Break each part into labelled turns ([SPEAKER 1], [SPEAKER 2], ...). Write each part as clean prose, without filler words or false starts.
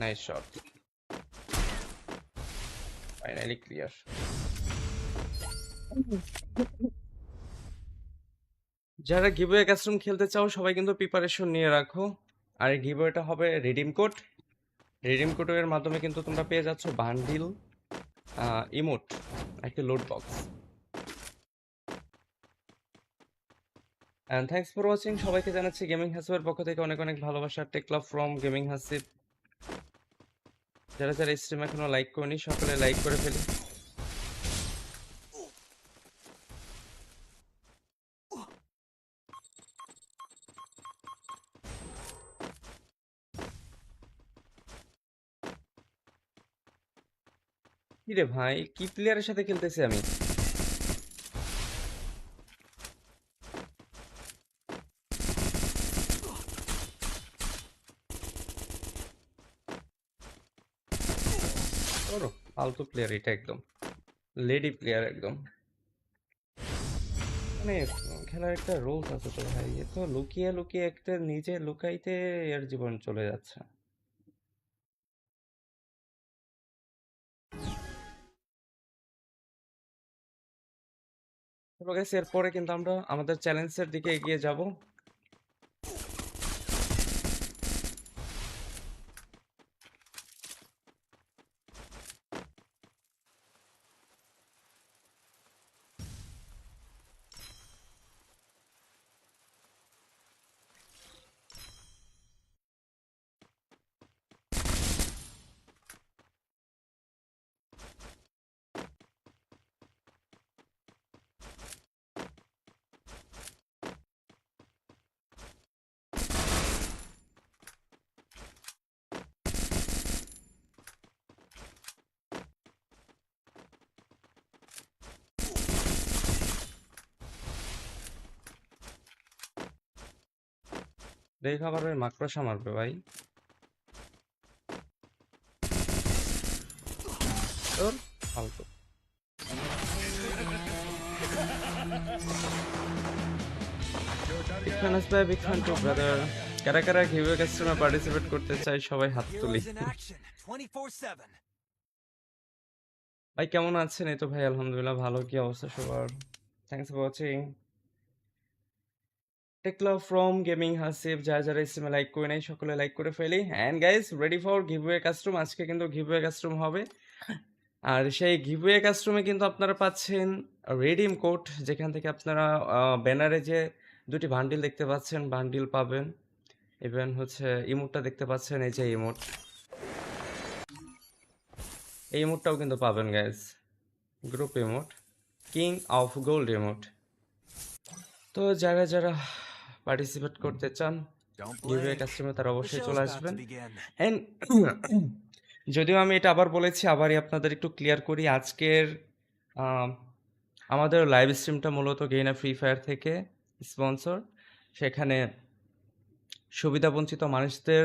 [SPEAKER 1] Nice shot. Finally clear. যারা giveaway custom খেলতে চাও সবাই কিন্তু প্রিপারেশন নিয়ে রাখো। আর এই গিভওয়েটা হবে রিডিম কোড। রিডিম কোডের মাধ্যমে কিন্তু তোমরা পেয়ে যাচ্ছ বান্ডিল, ইমোট, একটা loot box. And thanks for watching. সবাইকে জানাচ্ছি গেমিং হাসিবের পক্ষ থেকে অনেক অনেক ভালোবাসা। Take love from gaming Hasib. যারা যারা স্ট্রিম এখনো লাইক করেনি সকলে লাইক করে ফেলি। কি রে ভাই, কি প্লেয়ারের সাথে খেলতেছি আমি? ওরো ফালতু প্লেয়ার এটা একদম, লেডি প্লেয়ার একদম। মানে খেলার একটা রুলস আছে তো ভাই, এ তো লুকিয়ে লুকিয়ে একটা নিজে লুকাইতে এর জীবন চলে যাচ্ছে। তো guys, এরপরে কিন্তু আমরা আমাদের চ্যালেঞ্জের দিকে এগিয়ে যাব। দেখে আবার ওই মাকড়সা মারবে ভাই। তোর ফালতু। বিগ ফ্যান ভাই, বিগ ফ্যান টু ব্রাদার। কারা কারা গিভওয়ে কাস্টমে পার্টিসিপেট করতে চাই সবাই হাত তুলি। ভাই কেমন আছেন? এই তো ভাই আলহামদুলিল্লাহ ভালো। কি অবস্থা সবার? Thanks for watching. Take love from gaming Hasib. যারা যারা স্ট্রিমে লাইক করে নাই সকলে লাইক করে ফেলি। And guys, ready for giveaway custom. আজকে কিন্তু গিভওয়ে কাস্টম হবে। আর সেই গিভওয়ে কাস্টমে কিন্তু আপনারা পাচ্ছেন রিডিম কোড, যেখান থেকে আপনারা ব্যানারে যে দুটি বান্ডিল দেখতে পাচ্ছেন বান্ডিল পাবেন। ইভেন হচ্ছে ইমোটটা দেখতে পাচ্ছেন, এই যে ইমোট, এই ইমোটটাও কিন্তু পাবেন guys. Group emote, king of gold emote. তো যারা যারা পার্টিসিপেট করতে চান গিভওয়ে কাস্টমে তারা অবশ্যই চলে আসবেন। অ্যান্ড যদিও আমি এটা আবার বলেছি, আবারই আপনাদের একটু ক্লিয়ার করি। আজকের আহ, আমাদের লাইভ স্ট্রিমটা মূলত গেইনা ফ্রি ফায়ার থেকে স্পন্সর। সেখানে সুবিধাবঞ্চিত মানুষদের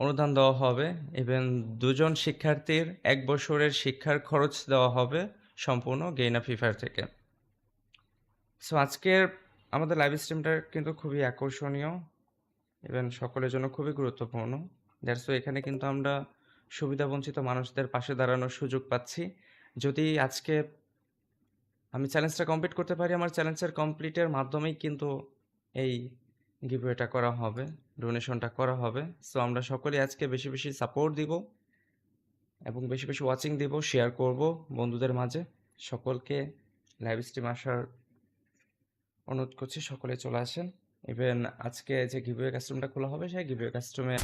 [SPEAKER 1] অনুদান দেওয়া হবে। ইভেন দুজন শিক্ষার্থীর 1 বছরের শিক্ষার খরচ দেওয়া হবে সম্পূর্ণ গেইনা ফ্রি ফায়ার থেকে। সো আজকের আমাদের লাইভ স্ট্রিমটা কিন্তু খুবই আকর্ষণীয়, ইভেন সকলের জন্য খুবই গুরুত্বপূর্ণ। দ্যাটস ওয়াই এখানে কিন্তু আমরা সুবিধাবঞ্চিত মানুষদের পাশে দাঁড়ানোর সুযোগ পাচ্ছি। যদি আজকে আমি চ্যালেঞ্জটা কমপ্লিট করতে পারি, আমার চ্যালেঞ্জের কমপ্লিটের মাধ্যমেই কিন্তু এই গিভওয়েটা করা হবে, ডোনেশনটা করা হবে। সো আমরা সকলেই আজকে বেশি বেশি সাপোর্ট দিব এবং বেশি বেশি ওয়াচিং দিব, শেয়ার করব বন্ধুদের মাঝে। সকলকে লাইভ স্ট্রিম আসার অনুরোধ করছি, সকলে চলে আসেন। ইভেন আজকে যে গিভওয়ে কাস্টমটা খোলা হবে সেই গিভওয়ে কাস্টমে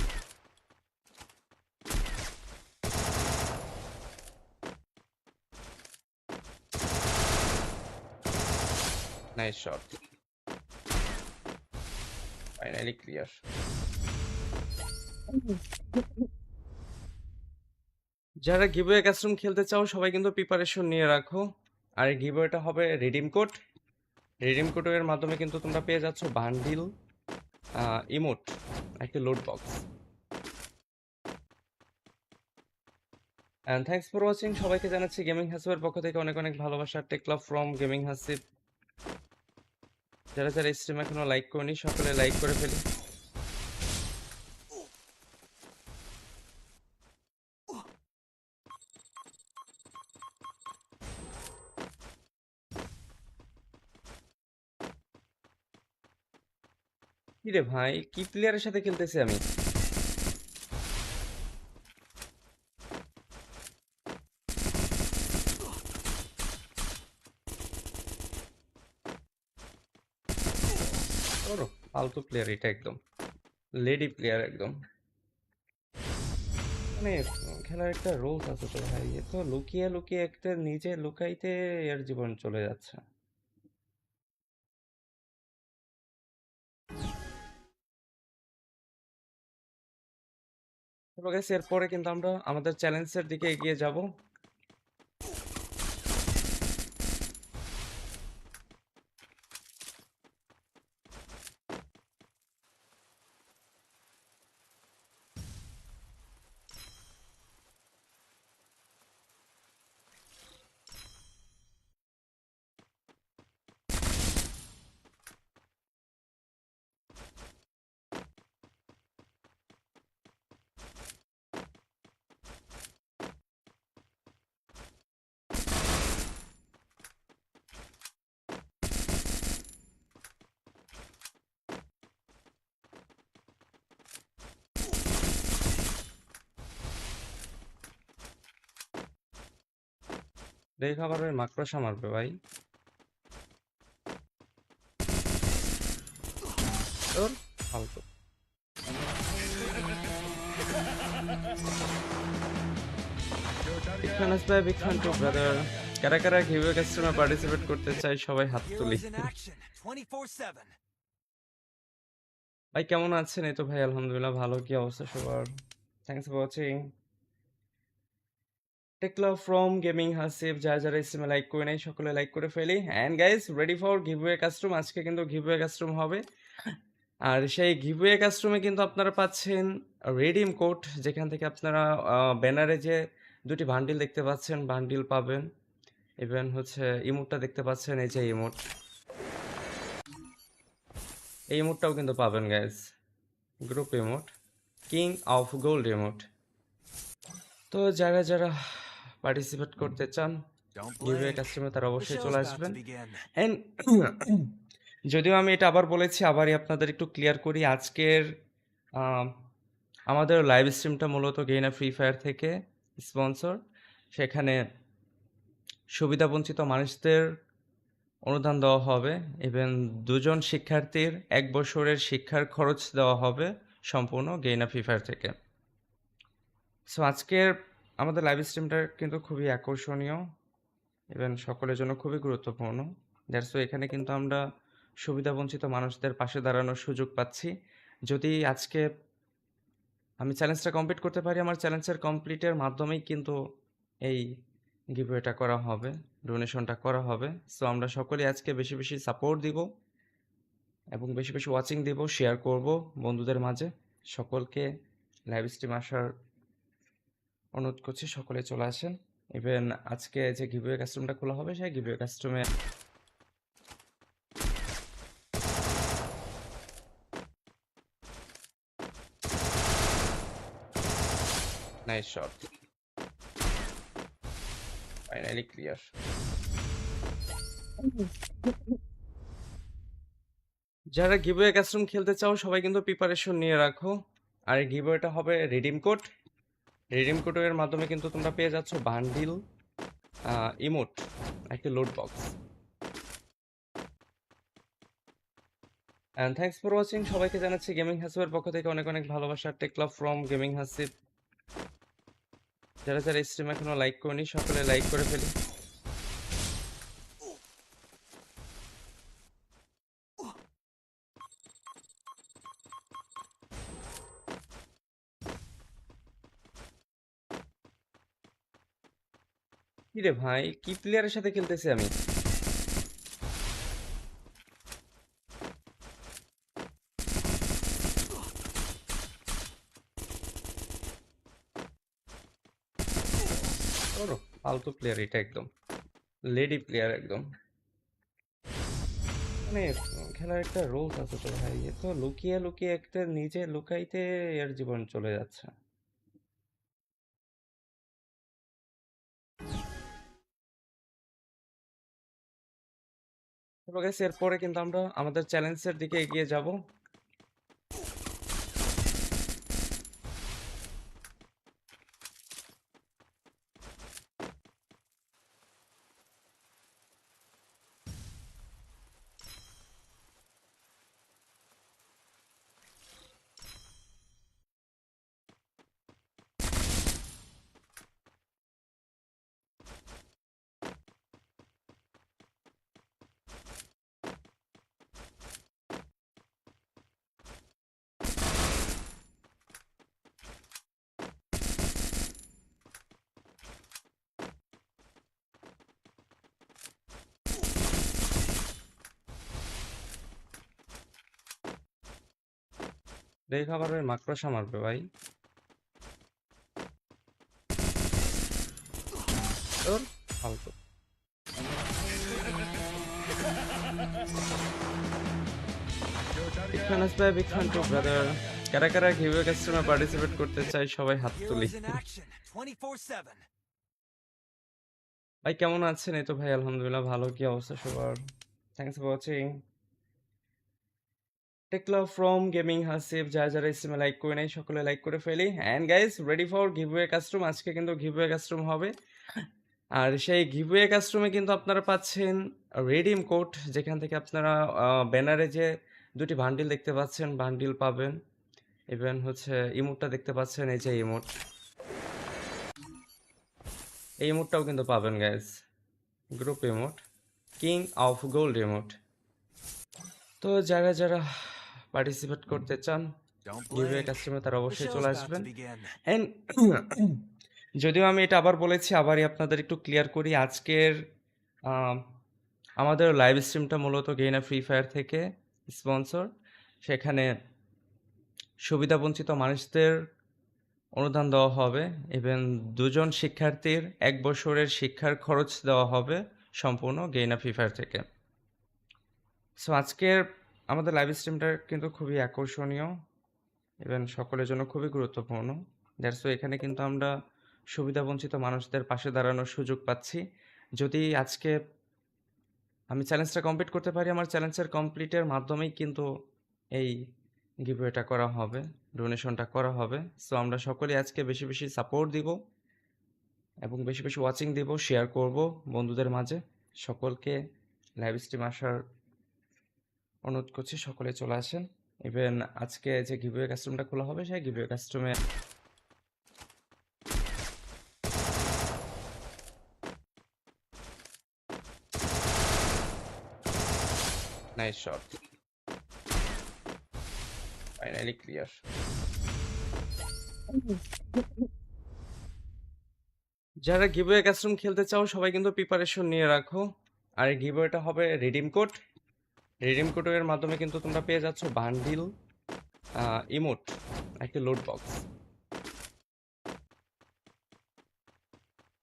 [SPEAKER 1] নাইস শট। Finally clear. যারা গিভওয়ে কাস্টম খেলতে চাও সবাই কিন্তু প্রিপারেশন নিয়ে রাখো। আর এই গিভওয়েটা হবে রিডিম কোড। রিডিম কোডের মাধ্যমে কিন্তু তোমরা পেয়ে যাচ্ছ বান্ডিল, ইমোট, একটা loot box. And thanks for watching. সবাইকে জানাচ্ছি গেমিং হাসিবের পক্ষ থেকে অনেক অনেক ভালোবাসা। Take love from gaming Hasib. যারা যারা স্ট্রিম এখনো লাইক করেনি সকলে লাইক করে ফেলি। কি রে ভাই, কি প্লেয়ারের সাথে খেলতেছি আমি? ওরো ফালতু প্লেয়ার এটা একদম, লেডি প্লেয়ার একদম। মানে খেলার একটা রুলস আছে তো ভাই, এ তো লুকিয়ে লুকিয়ে একটা নিজে লুকাইতে এর জীবন চলে যাচ্ছে। তো guys, এরপরে কিন্তু আমরা আমাদের চ্যালেঞ্জের দিকে এগিয়ে যাব। দেখে আবার ওই মাকড়সা মারবে ভাই। তোর ফালতু। বিগ ফ্যান ভাই, বিগ ফ্যান টু ব্রাদার। কারা কারা গিভওয়ে কাস্টমে পার্টিসিপেট করতে চাই সবাই হাত তুলি। ভাই কেমন আছেন? এই তো ভাই আলহামদুলিল্লাহ ভালো, কি অবস্থা সবার? Thanks for watching. Take love from gaming Hasib, যারা যারা ইস্টিমে লাইক করে নাই সকলে লাইক করে ফেলি। And guys, ready for giveaway custom. আজকে কিন্তু গিভওয়ে কাস্টম হবে, আর সেই গিভওয়ে কাস্টমে কিন্তু আপনারা পাচ্ছেন রেডিম কোড, যেখান থেকে আপনারা ব্যানারে যে দুটি বান্ডিল দেখতে পাচ্ছেন বান্ডিল পাবেন। ইভেন হচ্ছে ইমোটটা দেখতে পাচ্ছেন, এই যে ইমোট, এই ইমোটটাও কিন্তু পাবেন guys. Group emote, king of gold emote. তো যারা যারা পার্টিসিপেট করতে চান গিভওয়ে কাস্টমে, তারা অবশ্যই চলে আসবেন। অ্যান্ড যদিও আমি এটা আবার বলেছি, আবারই আপনাদের একটু ক্লিয়ার করি। আজকের আম, আমাদের লাইভ স্ট্রিমটা মূলত গেইনা ফ্রি ফায়ার থেকে স্পন্সর। সেখানে সুবিধাবঞ্চিত মানুষদের অনুদান দেওয়া হবে। ইভেন দুজন শিক্ষার্থীর 1 বছরের শিক্ষার খরচ দেওয়া হবে সম্পূর্ণ গেইনা ফ্রি ফায়ার থেকে। সো আজকের আমাদের লাইভ স্ট্রিমটা কিন্তু খুবই আকর্ষণীয়, ইভেন সকলের জন্য খুবই গুরুত্বপূর্ণ। দ্যাটস ওয়াই এখানে কিন্তু আমরা সুবিধাবঞ্চিত মানুষদের পাশে দাঁড়ানোর সুযোগ পাচ্ছি। যদি আজকে আমি চ্যালেঞ্জটা কমপ্লিট করতে পারি, আমার চ্যালেঞ্জের কমপ্লিটের মাধ্যমেই কিন্তু এই গিভওয়েটা করা হবে, ডোনেশনটা করা হবে। সো আমরা সকলেই আজকে বেশি বেশি সাপোর্ট দিব এবং বেশি বেশি ওয়াচিং দিব, শেয়ার করব বন্ধুদের মাঝে। সকলকে লাইভ স্ট্রিম আসার অনুরোধ করছি, সকলে চলে আসেন। ইভেন আজকে যে গিভওয়ে কাস্টমটা খোলা হবে, সেই গিভওয়ে কাস্টমে নাইস শট, ফাইনালি ক্লিয়ার। যারা গিভওয়ে কাস্টম খেলতে চাও সবাই কিন্তু প্রিপারেশন নিয়ে রাখো। আর এই গিভওয়েটা হবে রিডিম কোড, রিডিম কোডের মাধ্যমে কিন্তু তোমরা পেয়ে যাচ্ছ বান্ডিল, ইমোট, একটি loot box. And thanks for watching, সবাইকে জানাচ্ছি গেমিং হাসিবের পক্ষ থেকে অনেক অনেক ভালোবাসা। টেকলাভ ফ্রম গেমিং হাসিব। যারা যারা স্ট্রিম এখনো লাইক করেনি সকলে লাইক করে ফেলি। কি রে ভাই, কি প্লেয়ারের সাথে খেলতেছি আমি? ওরো ফালতু প্লেয়ার এটা একদম, লেডি প্লেয়ার একদম। মানে খেলার একটা রুলস আছে তো ভাই, এ তো লুকিয়ে লুকিয়ে একটা নিজে লুকাইতে এর জীবন চলে যাচ্ছে। তো guys, এরপরে কিন্তু আমরা আমাদের চ্যালেঞ্জের দিকে এগিয়ে যাব। দেখে আবার ওই মাকড়সা মারবে ভাই। তোর ফালতু। বিগ ফ্যান আসবে, বিগ ফ্যান টু ব্রাদার। কারা কারা গিভওয়ে কাস্টমে পার্টিসিপেট করতে চাই সবাই হাত তুলি। ভাই কেমন আছেন? এই তো ভাই আলহামদুলিল্লাহ ভালো। কি অবস্থা সবার? Thanks for watching. Take love from gaming Hasib, যারা যারা ইস্টিমে লাইক করে নাই সকলে লাইক করে ফেলি। And guys ready for giveaway custom. আজকে কিন্তু গিভওয়ে কাস্টম হবে, আর সেই গিভওয়ে কাস্টমে কিন্তু আপনারা পাচ্ছেন রিডিম কোড, যেখান থেকে আপনারা ব্যানারে যে দুটি বান্ডিল দেখতে পাচ্ছেন বান্ডিল পাবেন। ইভেন হচ্ছে ইমোটটা দেখতে পাচ্ছেন, এই যে ইমোট, এই ইমোটটাও কিন্তু পাবেন guys. Group emote, king of gold emote. তো যারা যারা পার্টিসিপেট করতে চান গিভওয়ে কাস্টমে তারা অবশ্যই চলে আসবেন। অ্যান্ড যদিও আমি এটা আবার বলেছি, আবারই আপনাদের একটু ক্লিয়ার করি। আজকের আমাদের লাইভ স্ট্রিমটা মূলত গেইনা ফ্রি ফায়ার থেকে স্পন্সর। সেখানে সুবিধাবঞ্চিত মানুষদের অনুদান দেওয়া হবে। ইভেন দুজন শিক্ষার্থীর 1 বছরের শিক্ষার খরচ দেওয়া হবে সম্পূর্ণ গেইনা ফ্রি ফায়ার থেকে। সো আজকের আমাদের লাইভ স্ট্রিমটা কিন্তু খুবই আকর্ষণীয়, ইভেন সকলের জন্য খুবই গুরুত্বপূর্ণ। দ্যাটস ওয়াই এখানে কিন্তু আমরা সুবিধাবঞ্চিত মানুষদের পাশে দাঁড়ানোর সুযোগ পাচ্ছি। যদি আজকে আমি চ্যালেঞ্জটা কমপ্লিট করতে পারি, আমার চ্যালেঞ্জের কমপ্লিটের মাধ্যমেই কিন্তু এই গিভওয়েটা করা হবে, ডোনেশনটা করা হবে। সো আমরা সকলেই আজকে বেশি বেশি সাপোর্ট দিব এবং বেশি বেশি ওয়াচিং দিব, শেয়ার করব বন্ধুদের মাঝে। সকলকে লাইভ স্ট্রিম আসার অনুরোধ করছি, সকলে চলে আসেন। ইভেন আজকে যে গিভওয়ে কাস্টমটা খোলা হবে, সেই গিভওয়ে কাস্টমে নাইস শট, ফাইনালি ক্লিয়ার। যারা গিভওয়ে কাস্টম খেলতে চাও সবাই কিন্তু প্রিপারেশন নিয়ে রাখো। আর এই গিভওয়েটা হবে রিডিম কোড। রিডিম কোডের মাধ্যমে কিন্তু তোমরা পেয়ে যাচ্ছ বান্ডিল, ইমোট, একটি loot box.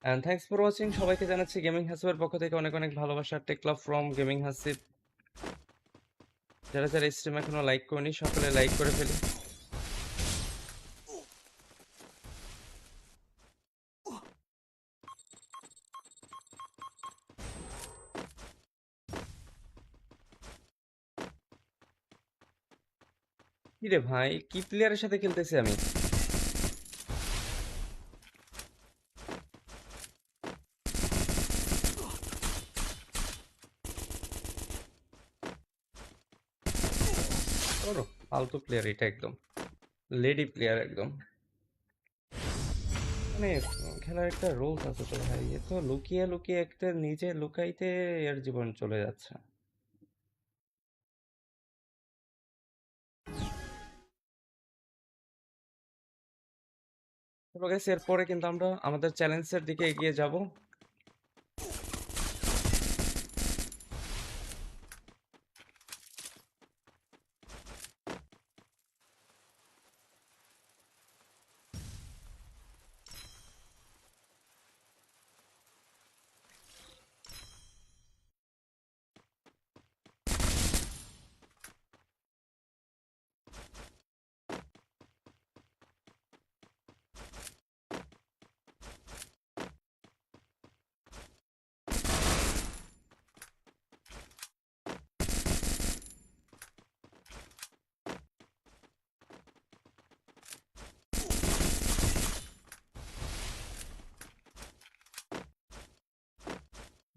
[SPEAKER 1] And thanks for watching. সবাইকে জানাচ্ছি গেমিং হাসিবের পক্ষ থেকে অনেক অনেক ভালোবাসা। টেকলাভ ফ্রম গেমিং হাসিব। যারা যারা স্ট্রিম এখনো লাইক করেনি সকলে লাইক করে ফেলি। কি রে ভাই, কি প্লেয়ারের সাথে খেলতেছি আমি? ওরো ফালতু প্লেয়ার এটা, একদম লেডি প্লেয়ার একদম। মানে খেলার একটা রুলস আছে তো ভাই, এ তো লুকিয়ে লুকিয়ে একটা নিজে লুকাইতে এর জীবন চলে যাচ্ছে। তো guys, এরপরে কিন্তু আমরা আমাদের চ্যালেঞ্জের দিকে এগিয়ে যাব।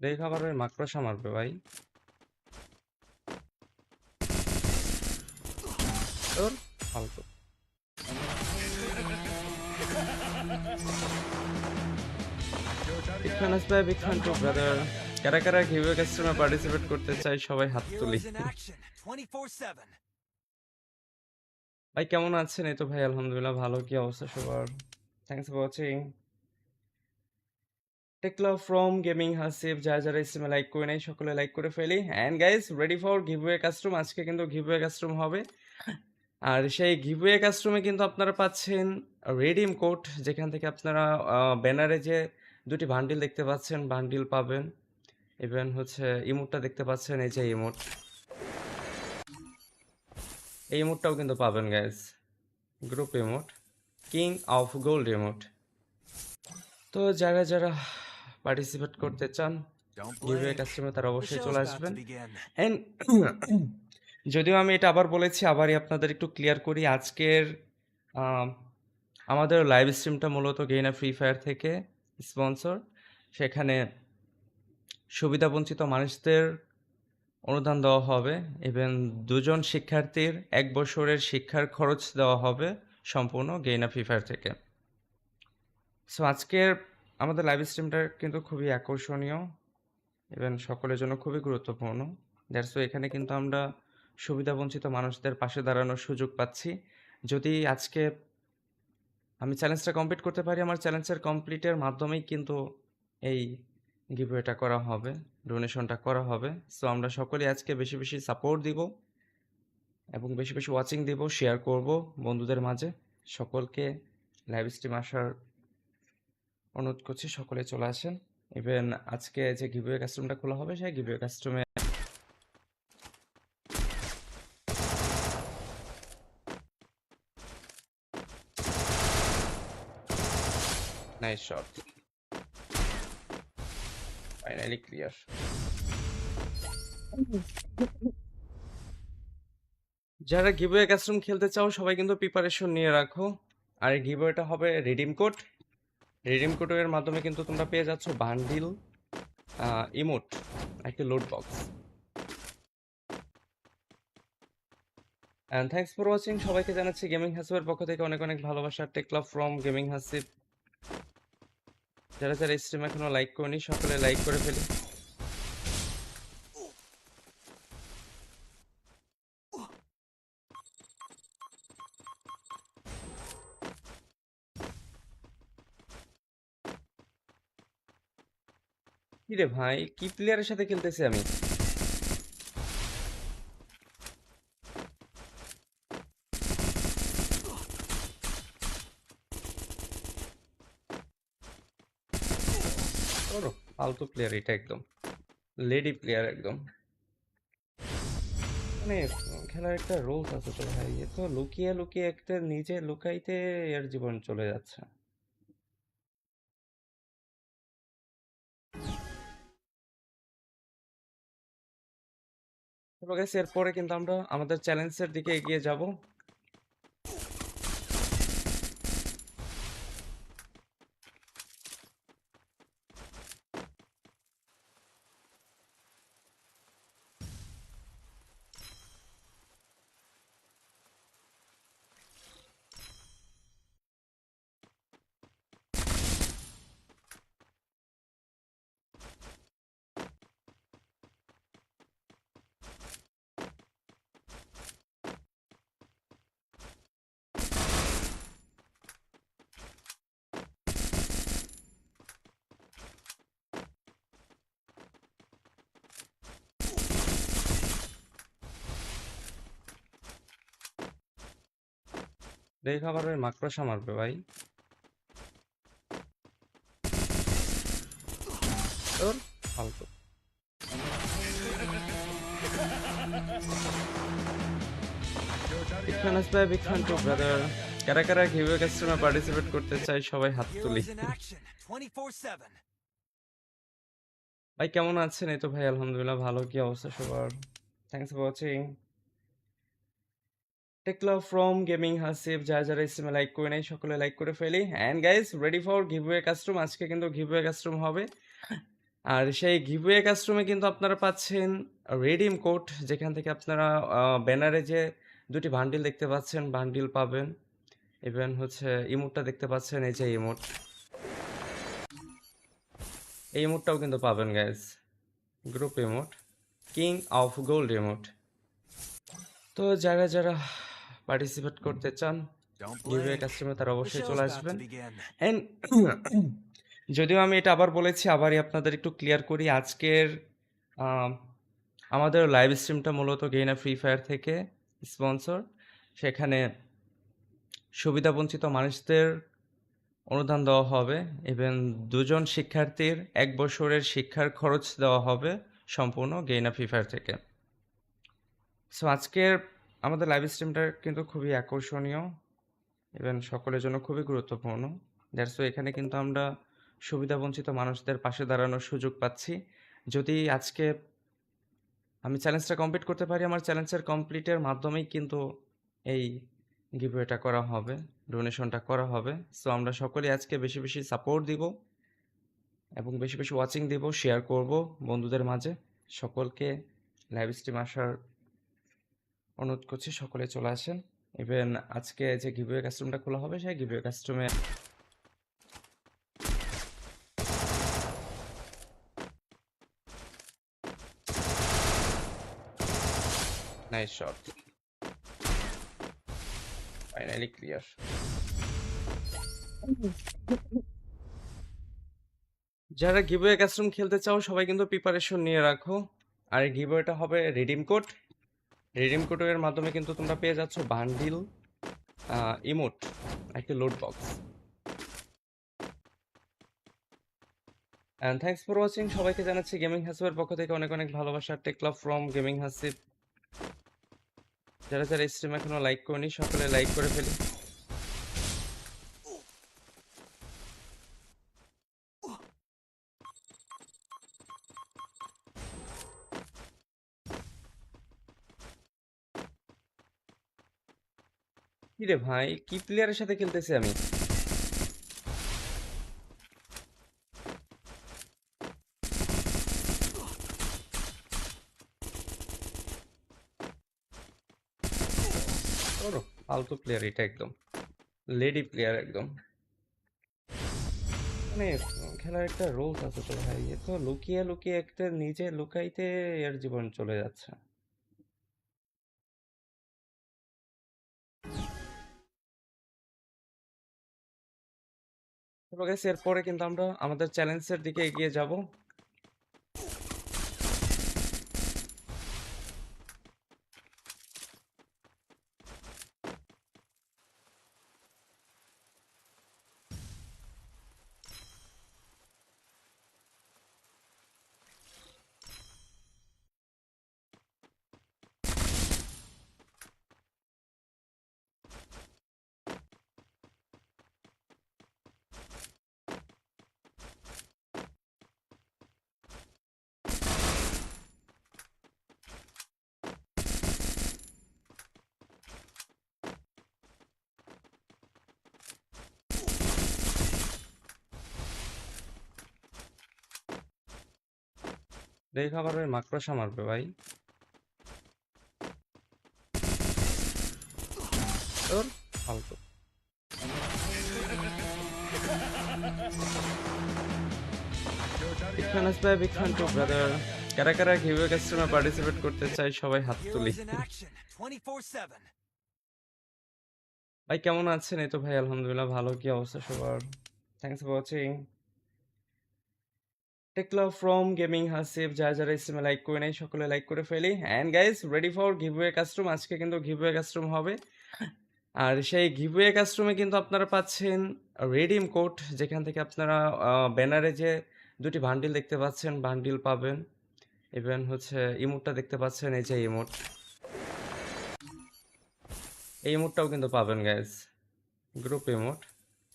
[SPEAKER 1] দেখে আবার ওই মাকড়সা মারবে ভাই। তোর ফালতু। বিগ ফ্যান আসবে, বিগ ফ্যান টু ব্রাদার। কারা কারা গিভওয়ে কাস্টমে পার্টিসিপেট করতে চাই সবাই হাত তুলি। ভাই কেমন আছেন? এই তো ভাই আলহামদুলিল্লাহ ভালো। কি অবস্থা সবার? Thanks for watching. Take love from gaming Hasib, যারা যারা স্ট্রিমে লাইক করে নাই সকলে লাইক করে ফেলি। And guys ready for giveaway custom. আজকে কিন্তু গিভওয়ে কাস্টম হবে, আর সেই গিভওয়ে কাস্টমে কিন্তু আপনারা পাচ্ছেন রিডিম কোড, যেখান থেকে আপনারা ব্যানারে যে দুটি বান্ডিল দেখতে পাচ্ছেন বান্ডিল পাবেন। ইভেন হচ্ছে ইমোটটা দেখতে পাচ্ছেন, এই যে ইমোট, এই ইমোটটাও কিন্তু পাবেন guys, group emote, king of gold emote. তো যারা যারা পার্টিসিপেট করতে চান গিভওয়ে কাস্টমে, তারা অবশ্যই চলে আসবেন। অ্যান্ড যদিও আমি এটা আবার বলেছি, আবারই আপনাদের একটু ক্লিয়ার করি, আজকের আম, আমাদের লাইভ স্ট্রিমটা মূলত গেইনা ফ্রি ফায়ার থেকে স্পন্সর। সেখানে সুবিধাবঞ্চিত মানুষদের অনুদান দেওয়া হবে, ইভেন দুজন শিক্ষার্থীর 1 বছরের শিক্ষার খরচ দেওয়া হবে সম্পূর্ণ গেইনা ফ্রি ফায়ার থেকে। সো আজকের আমাদের লাইভ স্ট্রিমটা কিন্তু খুবই আকর্ষণীয়, ইভেন সকলের জন্য খুবই গুরুত্বপূর্ণ। দ্যাটস ওয়াই এখানে কিন্তু আমরা সুবিধাবঞ্চিত মানুষদের পাশে দাঁড়ানোর সুযোগ পাচ্ছি। যদি আজকে আমি চ্যালেঞ্জটা কমপ্লিট করতে পারি, আমার চ্যালেঞ্জের কমপ্লিটের মাধ্যমেই কিন্তু এই গিভওয়েটা করা হবে, ডোনেশনটা করা হবে। সো আমরা সকলেই আজকে বেশি বেশি সাপোর্ট দিব এবং বেশি বেশি ওয়াচিং দিব, শেয়ার করব বন্ধুদের মাঝে। সকলকে লাইভ স্ট্রিম আসার অনুরোধ করছি, সকলে চলে আসেন। ইভেন আজকে যে গিভওয়ে কাস্টমটা খোলা হবে, সেই গিভওয়ে কাস্টমে নাইস শট, ফাইনালি ক্লিয়ার। যারা গিভওয়ে কাস্টম খেলতে চাও সবাই কিন্তু প্রিপারেশন নিয়ে রাখো। আর এই গিভওয়েটা হবে রিডিম কোড, রিডিম কোডের মাধ্যমে কিন্তু তোমরা পেয়ে যাচ্ছ বান্ডিল, ইমোট, একটি loot box. And thanks for watching, সবাইকে জানাচ্ছি গেমিং হাসিবের পক্ষ থেকে অনেক অনেক ভালোবাসা। Take love from gaming Hasib. যারা যারা স্ট্রিম এখনো লাইক করেনি, সকলে লাইক করে ফেলি। কি রে ভাই, কি প্লেয়ারের সাথে খেলতেছি আমি? ওরো ফালতু প্লেয়ার এটা, একদম লেডি প্লেয়ার একদম। মানে খেলার একটা রুলস আছে তো ভাই, এ তো লুকিয়ে লুকিয়ে একটা নিজে লুকাইতে এর জীবন চলে যাচ্ছে। তো গাইস, এরপরে কিন্তু আমরা আমাদের চ্যালেঞ্জের দিকে এগিয়ে যাব। দেখ আবার ওই মাকড়সা মারবে ভাই, তোর ফালতু। বিগ ফ্যান আসবে, বিগ ফ্যান টু ব্রাদার। কারা কারা গিভওয়ে কাস্টমে পার্টিসিপেট করতে চাই সবাই হাত তুলি। ভাই কেমন আছেন? এই তো ভাই আলহামদুলিল্লাহ ভালো, কি অবস্থা সবার? Thanks for watching. Take love from gaming Hasib, যারা যারা স্ট্রিমে লাইক করে নেই সকলে লাইক করে ফেলি। And guys, ready for giveaway custom. আজকে কিন্তু গিভওয়ে কাস্টম হবে। আর সেই গিভওয়ে কাস্টমে কিন্তু আপনারা পাচ্ছেন রিডিম কোড, যেখান থেকে আপনারা ব্যানারে যে দুটি বান্ডিল দেখতে পাচ্ছেন বান্ডিল পাবেন। ইভেন হচ্ছে ইমোটটা দেখতে পাচ্ছেন, এই যে ইমোট, এই ইমোটটাও কিন্তু পাবেন guys, group emote, king of gold emote. তো যারা যারা পার্টিসিপেট করতে চান গিভওয়ে কাস্টমে, তারা অবশ্যই চলে আসবেন। অ্যান্ড যদিও আমি এটা আবার বলেছি, আবারই আপনাদের একটু ক্লিয়ার করি, আজকের আম, আমাদের লাইভ স্ট্রিমটা মূলত গেইনা ফ্রি ফায়ার থেকে স্পন্সর। সেখানে সুবিধাবঞ্চিত মানুষদের অনুদান দেওয়া হবে এবং 2 জন শিক্ষার্থীর 1 বছরের শিক্ষার খরচ দেওয়া হবে সম্পূর্ণ গেইনা ফ্রি ফায়ার থেকে। সো আজকের আমাদের লাইভ স্ট্রিমটা কিন্তু খুবই আকর্ষণীয় এবং সকলের জন্য খুবই গুরুত্বপূর্ণ। দ্যাটস ওয়াই এখানে কিন্তু আমরা সুবিধাবঞ্চিত মানুষদের পাশে দাঁড়ানোর সুযোগ পাচ্ছি। যদি আজকে আমি চ্যালেঞ্জটা কমপ্লিট করতে পারি, আমার চ্যালেঞ্জের কমপ্লিটের মাধ্যমেই কিন্তু এই গিভওয়েটা করা হবে, ডোনেশনটা করা হবে। সো আমরা সকলেই আজকে বেশি বেশি সাপোর্ট দিব এবং বেশি বেশি ওয়াচিং দিব, শেয়ার করব বন্ধুদের মাঝে। সকলকে লাইভ স্ট্রিম আসার অনুরোধ করছি, সকলে চলে আসেন। ইভেন আজকে যে গিভওয়ে কাস্টমটা খোলা হবে, সেই গিভওয়ে কাস্টমে নাইস শট, ফাইনালি ক্লিয়ার। যারা গিভওয়ে কাস্টম খেলতে চাও সবাই কিন্তু প্রিপারেশন নিয়ে রাখো। আর এই গিভওয়েটা হবে রিডিম কোড। রিডিম কোডের মাধ্যমে কিন্তু তোমরা পেয়ে যাচ্ছ বান্ডিল, ইমোট, একটি loot box. And thanks for watching. সবাইকে জানাচ্ছি গেমিং হাসিবের পক্ষ থেকে অনেক অনেক ভালোবাসা। Take love from gaming Hasib. যারা যারা স্ট্রিম এখনো লাইক করেনি সকলে লাইক করে ফেলি। কি রে ভাই, কি প্লেয়ারের সাথে খেলতেছি আমি? ওরো ফালতু প্লেয়ার এটা, একদম লেডি প্লেয়ার একদম। মানে খেলার একটা রোলস আছে তো ভাই, এ তো লুকিয়ে লুকিয়ে একটা নিজে লুকাইতে এর জীবন চলে যাচ্ছে। তো গাইস এরপরে কিন্তু আমরা আমাদের চ্যালেঞ্জের দিকে এগিয়ে যাব। দেখ আবার ওই মাকড়সা মারবে ভাই। তোর ফালতু। বিগ ফ্যান আসবে, বিগ ফ্যান টু ব্রাদার। কারা কারা গিভওয়ে কাস্টমে পার্টিসিপেট করতে চাই সবাই হাত তুলি। ভাই কেমন আছেন? এই তো ভাই আলহামদুলিল্লাহ ভালো। কি অবস্থা সবার? Thanks for watching. Take love from gaming Hasib. যারা যারা স্ট্রিমে লাইক করে নেই সকলে লাইক করে ফেলি। And guys ready for giveaway custom. আজকে কিন্তু গিভওয়ে কাস্টম হবে। আর সেই গিভওয়ে কাস্টমে কিন্তু আপনারা পাচ্ছেন রিডিম কোড, যেখান থেকে আপনারা ব্যানারে যে 2টি বান্ডিল দেখতে পাচ্ছেন, বান্ডিল পাবেন। ইভেন হচ্ছে ইমোটটা দেখতে পাচ্ছেন, এই যে ইমোট, এই ইমোটটাও কিন্তু পাবেন guys. Group emote,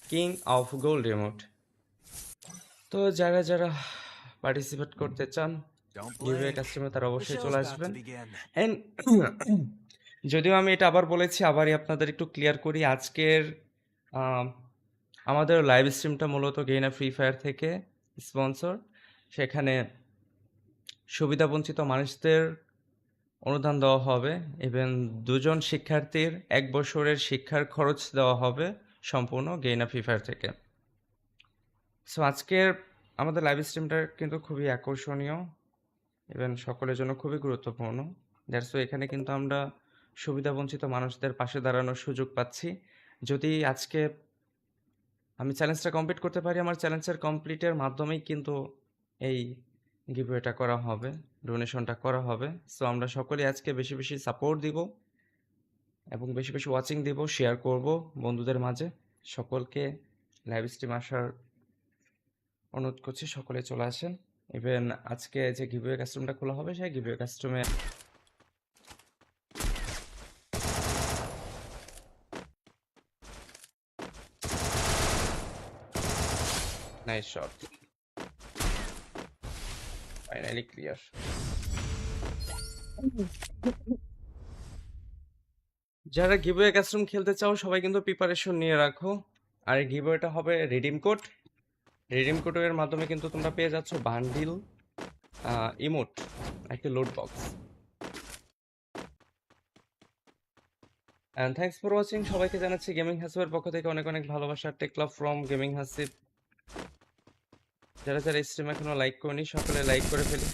[SPEAKER 1] king of gold emote. তো যারা যারা পার্টিসিপেট করতে চান গিভওয়ে কাস্টমে তারা অবশ্যই চলে আসবেন। এন্ড যদিও আমি এটা আবার বলেছি, আবারই আপনাদের একটু ক্লিয়ার করি। আজকের আমাদের লাইভ স্ট্রিমটা মূলত গেইনা ফ্রি ফায়ার থেকে স্পন্সর। সেখানে সুবিধাবঞ্চিত মানুষদের অনুদান দেওয়া হবে এবং 2 জন শিক্ষার্থীর 1 বছরের শিক্ষার খরচ দেওয়া হবে সম্পূর্ণ গেইনা ফ্রি ফায়ার থেকে। সো আজকের আমাদের লাইভ স্ট্রিমটা কিন্তু খুবই আকর্ষণীয় এবং সকলের জন্য খুবই গুরুত্বপূর্ণ। দ্যাটস ওয়াই এখানে কিন্তু আমরা সুবিধাবঞ্চিত মানুষদের পাশে দাঁড়ানোর সুযোগ পাচ্ছি। যদি আজকে আমি চ্যালেঞ্জটা কমপ্লিট করতে পারি, আমার চ্যালেঞ্জের কমপ্লিটের মাধ্যমেই কিন্তু এই গিভওয়েটা করা হবে, ডোনেশনটা করা হবে। সো আমরা সকলেই আজকে বেশি বেশি সাপোর্ট দিব এবং বেশি বেশি ওয়াচিং দিব, শেয়ার করব বন্ধুদের মাঝে। সকলকে লাইভ স্ট্রিম আসার অনুরোধ করছি, সকলে চলে আসেন। ইভেন আজকে যে গিভওয়ে কাস্টমটা খোলা হবে সেই গিভওয়ে কাস্টমে নাইস শট, ফাইনালি ক্লিয়ার। যারা গিভওয়ে কাস্টম খেলতে চাও সবাই কিন্তু প্রিপারেশন নিয়ে রাখো। আর এই গিভওয়েটা হবে রিডিম কোড। রিডিম কোডের মাধ্যমে কিন্তু তোমরা পেয়ে যাচ্ছ বান্ডিল, ইমোট, একটি loot box. And thanks for watching. সবাইকে জানাচ্ছি গেমিং হাসিবের পক্ষ থেকে অনেক অনেক ভালোবাসা। Take love from gaming Hasib. যারা যারা স্ট্রিম এখনো লাইক করেনি সকলে লাইক করে ফেলি।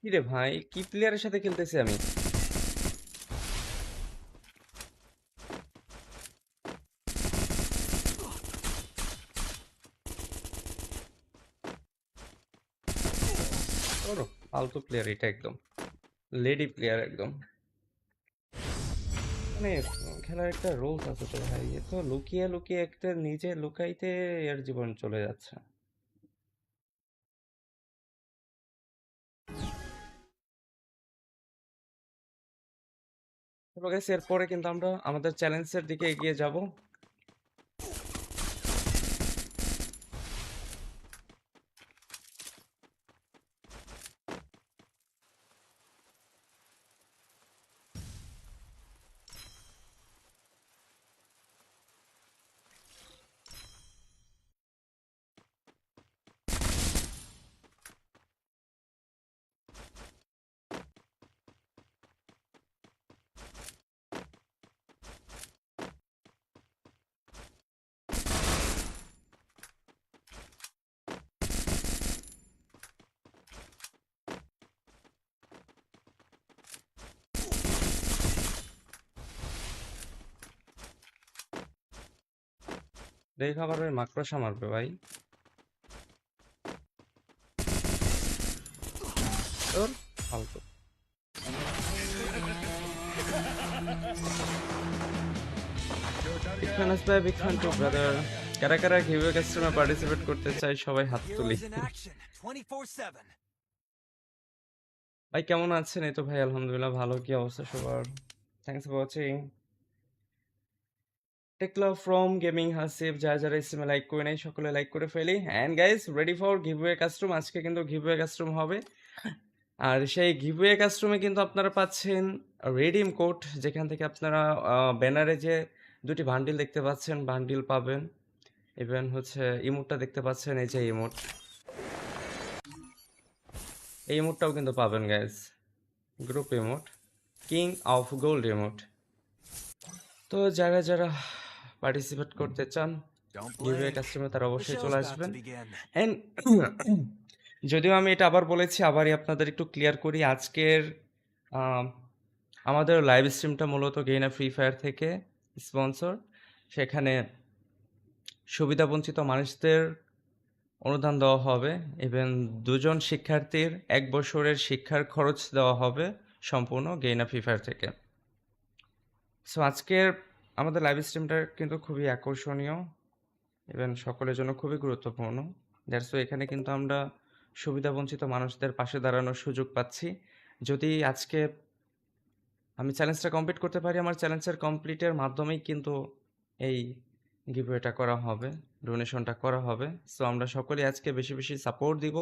[SPEAKER 1] কি রে ভাই, কি প্লেয়ারের সাথে খেলতেছি আমি? ওরো ফালতু প্লেয়ার এটা, একদম লেডি প্লেয়ার একদম। মানে খেলার একটা রুলস আছে তো ভাই, এ তো লুকিয়ে লুকিয়ে একটা নিজে লুকাইতে এর জীবন চলে যাচ্ছে। চলো গাইস, এরপরে কিন্তু আমরা আমাদের চ্যালেঞ্জের দিকে এগিয়ে যাব। দেখে আবার ওই মাকড়সা মারবে ভাই। তোর ফালতু। বিগ ফ্যান আসবে, বিগ ফ্যান টু ব্রাদার। কারা কারা গিভওয়ে কাস্টমে পার্টিসিপেট করতে চাই সবাই হাত তুলি। ভাই কেমন আছেন? এই তো ভাই আলহামদুলিল্লাহ ভালো। কি অবস্থা সবার? Thanks for watching. Take love from gaming Hasib. যারা যারা স্ট্রিমে লাইক করে নাই সকলে লাইক করে ফেলি। And guys, ready for giveaway custom. আজকে কিন্তু গিভওয়ে কাস্টম হবে। আর সেই গিভওয়ে কাস্টমে কিন্তু আপনারা পাচ্ছেন রিডিম কোড, যেখান থেকে আপনারা ব্যানারে যে দুটি বান্ডিল দেখতে পাচ্ছেন বান্ডিল পাবেন। ইভেন হচ্ছে ইমোটটা দেখতে পাচ্ছেন, এই যে ইমোট, এই ইমোটটাও কিন্তু পাবেন guys. Group emote, king of gold emote. তো যারা যারা পার্টিসিপেট করতে চান গিভওয়ে কাস্টমে তারা অবশ্যই চলে আসবেন। এন্ড যদিও আমি এটা আবার বলেছি, আবারই আপনাদের একটু ক্লিয়ার করি। আজকের আমাদের লাইভ স্ট্রিমটা মূলত গেইনা ফ্রি ফায়ার থেকে স্পন্সর। সেখানে সুবিধাবঞ্চিত মানুষদের অনুদান দেওয়া হবে। ইভেন দুজন শিক্ষার্থীর 1 বছরের শিক্ষার খরচ দেওয়া হবে সম্পূর্ণ গেইনা ফ্রি ফায়ার থেকে। সো আজকের আমাদের লাইভ স্ট্রিমটা কিন্তু খুবই আকর্ষণীয়, ইভেন সকলের জন্য খুবই গুরুত্বপূর্ণ। দ্যাটস ওয়াই এখানে কিন্তু আমরা সুবিধাবঞ্চিত মানুষদের পাশে দাঁড়ানোর সুযোগ পাচ্ছি। যদি আজকে আমি চ্যালেঞ্জটা কমপ্লিট করতে পারি, আমার চ্যালেঞ্জের কমপ্লিটের মাধ্যমেই কিন্তু এই গিভওয়েটা করা হবে, ডোনেশনটা করা হবে। সো আমরা সকলে আজকে বেশি বেশি সাপোর্ট দিব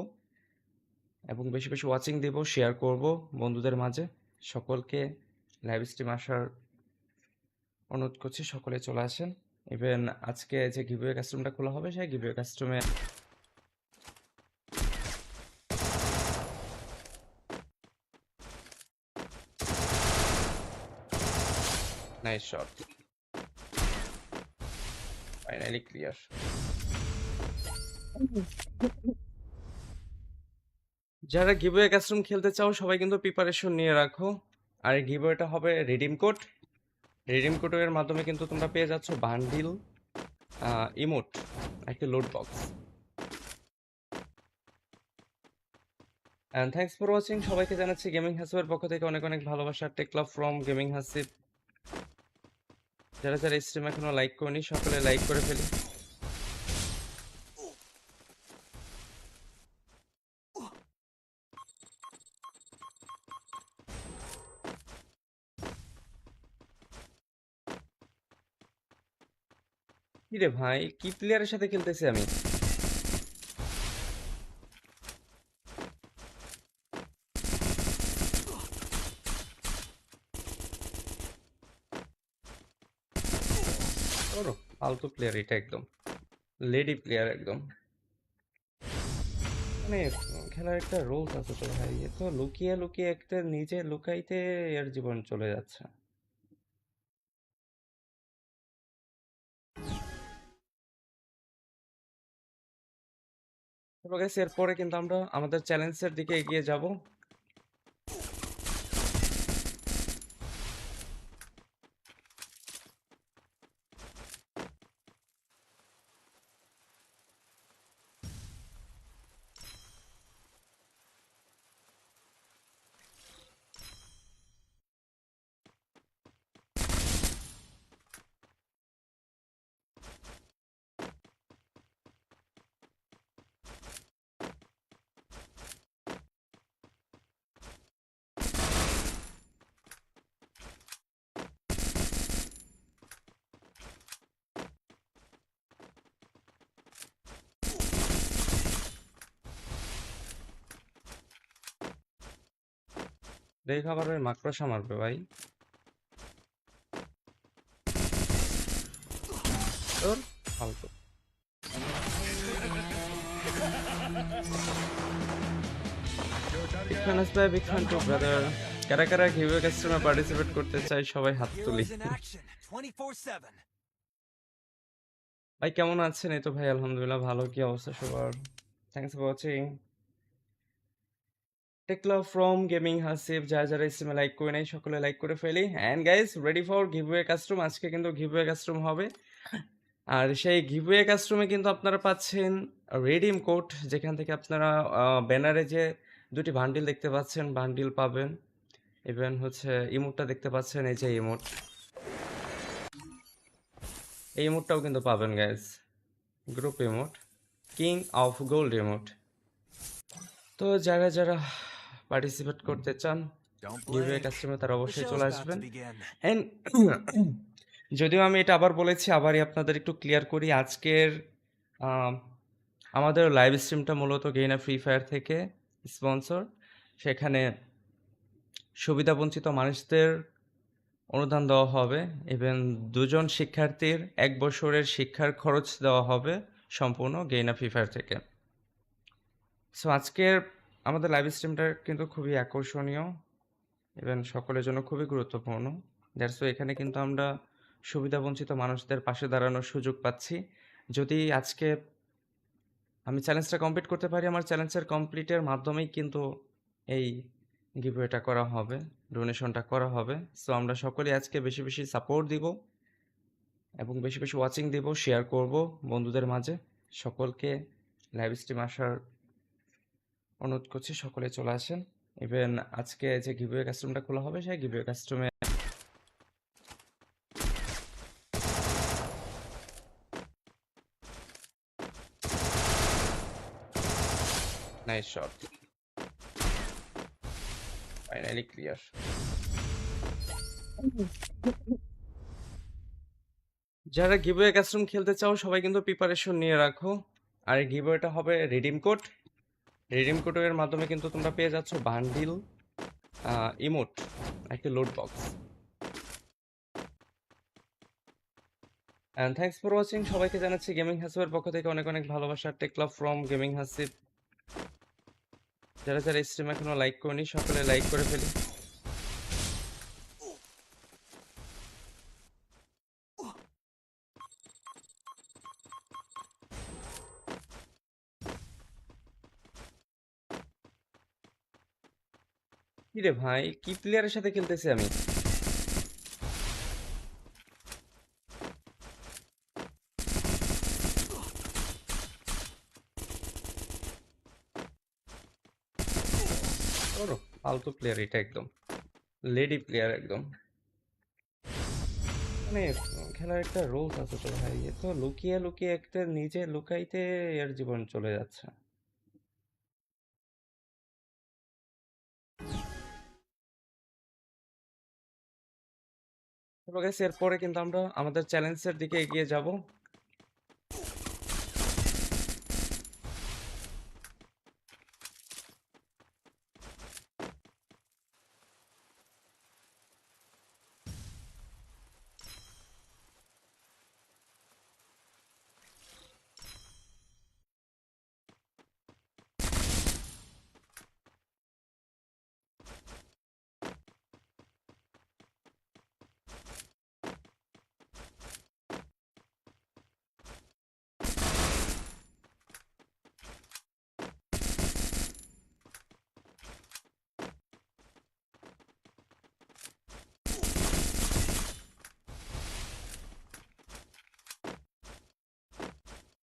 [SPEAKER 1] এবং বেশি বেশি ওয়াচিং দিব, শেয়ার করব বন্ধুদের মাঝে। সকলকে লাইভ স্ট্রিম আসার অনুরোধ করছি, সকলে চলে আসেন। ইভেন আজকে যে গিভওয়ে কাস্টমটা খোলা হবে সেই গিভওয়ে কাস্টমে নাইস শট, ফাইনালি ক্লিয়ার। যারা গিভওয়ে কাস্টম খেলতে চাও সবাই কিন্তু প্রিপারেশন নিয়ে রাখো। আর এই গিভওয়েটা হবে রিডিম কোড। রিডিম কোডের মাধ্যমে কিন্তু তোমরা পেয়ে যাচ্ছ বান্ডিল, ইমোট, একটি loot box. And thanks for watching, সবাইকে জানাচ্ছি গেমিং হাসিবের পক্ষ থেকে অনেক অনেক ভালোবাসা। Take love from gaming Hasib. যারা যারা স্ট্রিম এখনো লাইক করেনি সকলে লাইক করে ফেলি। কি রে ভাই, কি প্লেয়ারের সাথে খেলতেছি আমি? ওরো ফালতু প্লেয়ার এটা, একদম লেডি প্লেয়ার একদম। মানে খেলার একটা রোলস আছে তো ভাই, এ তো লুকিয়ে লুকিয়ে একটা নিজে লুকাইতে এর জীবন চলে যাচ্ছে। তো গাইস, এরপরে কিন্তু আমরা আমাদের চ্যালেঞ্জের দিকে এগিয়ে যাব। দেখে আবার ওই মাকড়সা মারবে ভাই। তোর ফালতু। বিগ ফ্যান আসবে, বিগ ফ্যান টু ব্রাদার। কারা কারা গিভওয়ে কাস্টমে পার্টিসিপেট করতে চাই সবাই হাত তুলি। ভাই কেমন আছেন? এই তো ভাই আলহামদুলিল্লাহ ভালো। কি অবস্থা সবার? Thanks for watching. Take love from gaming Hasib. যারা যারা স্ট্রিমে লাইক করে নাই সকলে লাইক করে ফেলি। And guys, ready for giveaway custom. আজকে কিন্তু গিভওয়ে কাস্টম হবে। আর সেই গিভওয়ে কাস্টমে কিন্তু আপনারা পাচ্ছেন রিডিম কোড, যেখান থেকে আপনারা ব্যানারে যে দুটি বান্ডিল দেখতে পাচ্ছেন বান্ডিল পাবেন। ইভেন হচ্ছে ইমোটটা দেখতে পাচ্ছেন, এই যে ইমোট, এই ইমোটটাও কিন্তু পাবেন guys. Group emote, king of gold emote. তো যারা যারা পার্টিসিপেট করতে চান গিভওয়ে কাস্টমে তারা অবশ্যই চলে আসবেন। এন্ড যদিও আমি এটা আবার বলেছি, আবারই আপনাদের একটু ক্লিয়ার করি। আজকের আম, আমাদের লাইভ স্ট্রিমটা মূলত গেইনা ফ্রি ফায়ার থেকে স্পন্সর। সেখানে সুবিধাবঞ্চিত মানুষদের অনুদান দেওয়া হবে। ইভেন দুজন শিক্ষার্থীর 1 বছরের শিক্ষার খরচ দেওয়া হবে সম্পূর্ণ গেইনা ফ্রি ফায়ার থেকে। সো আজকের আমাদের লাইভ স্ট্রিমটা কিন্তু খুবই আকর্ষণীয়, ইভেন সকলের জন্য খুবই গুরুত্বপূর্ণ। দ্যাটস ওয়াই এখানে কিন্তু আমরা সুবিধাবঞ্চিত মানুষদের পাশে দাঁড়ানোর সুযোগ পাচ্ছি। যদি আজকে আমি চ্যালেঞ্জটা কমপ্লিট করতে পারি, আমার চ্যালেঞ্জের কমপ্লিটের মাধ্যমেই কিন্তু এই গিভওয়েটা করা হবে, ডোনেশনটা করা হবে। সো আমরা সকলে আজকে বেশি বেশি সাপোর্ট দিব এবং বেশি বেশি ওয়াচিং দিব, শেয়ার করব বন্ধুদের মাঝে। সকলকে লাইভ স্ট্রিম আসার অনুরোধ করছি, সকলে চলে আসেন। ইভেন আজকে যে গিভওয়ে কাস্টমটা খোলা হবে, সেই গিভওয়ে কাস্টমে নাইস শট, ফাইনালি ক্লিয়ার। যারা গিভওয়ে কাস্টম খেলতে চাও সবাই কিন্তু প্রিপারেশন নিয়ে রাখো। আর এই গিভওয়েটা হবে রিডিম কোড, রিডিম কোডের মাধ্যমে কিন্তু তোমরা পেয়ে যাচ্ছ বান্ডিল, ইমোট, একটি loot box. And thanks for watching, সবাইকে জানাচ্ছি গেমিং হাসিবের পক্ষ থেকে অনেক অনেক ভালোবাসা। Take love from gaming Hasib. যারা যারা স্ট্রিম এখনো লাইক করেনি সকলে লাইক করে ফেলি। কি রে ভাই, কি প্লেয়ারের সাথে খেলতেছি আমি? ফালতু প্লেয়ার এটা একদম, লেডি প্লেয়ার একদম। মানে খেলার একটা রুলস আছে তো ভাই, এ তো লুকিয়ে লুকিয়ে একটা নিজে লুকাইতে এর জীবন চলে যাচ্ছে। তো guys, এরপরে কিন্তু আমরা আমাদের চ্যালেঞ্জের দিকে এগিয়ে যাব।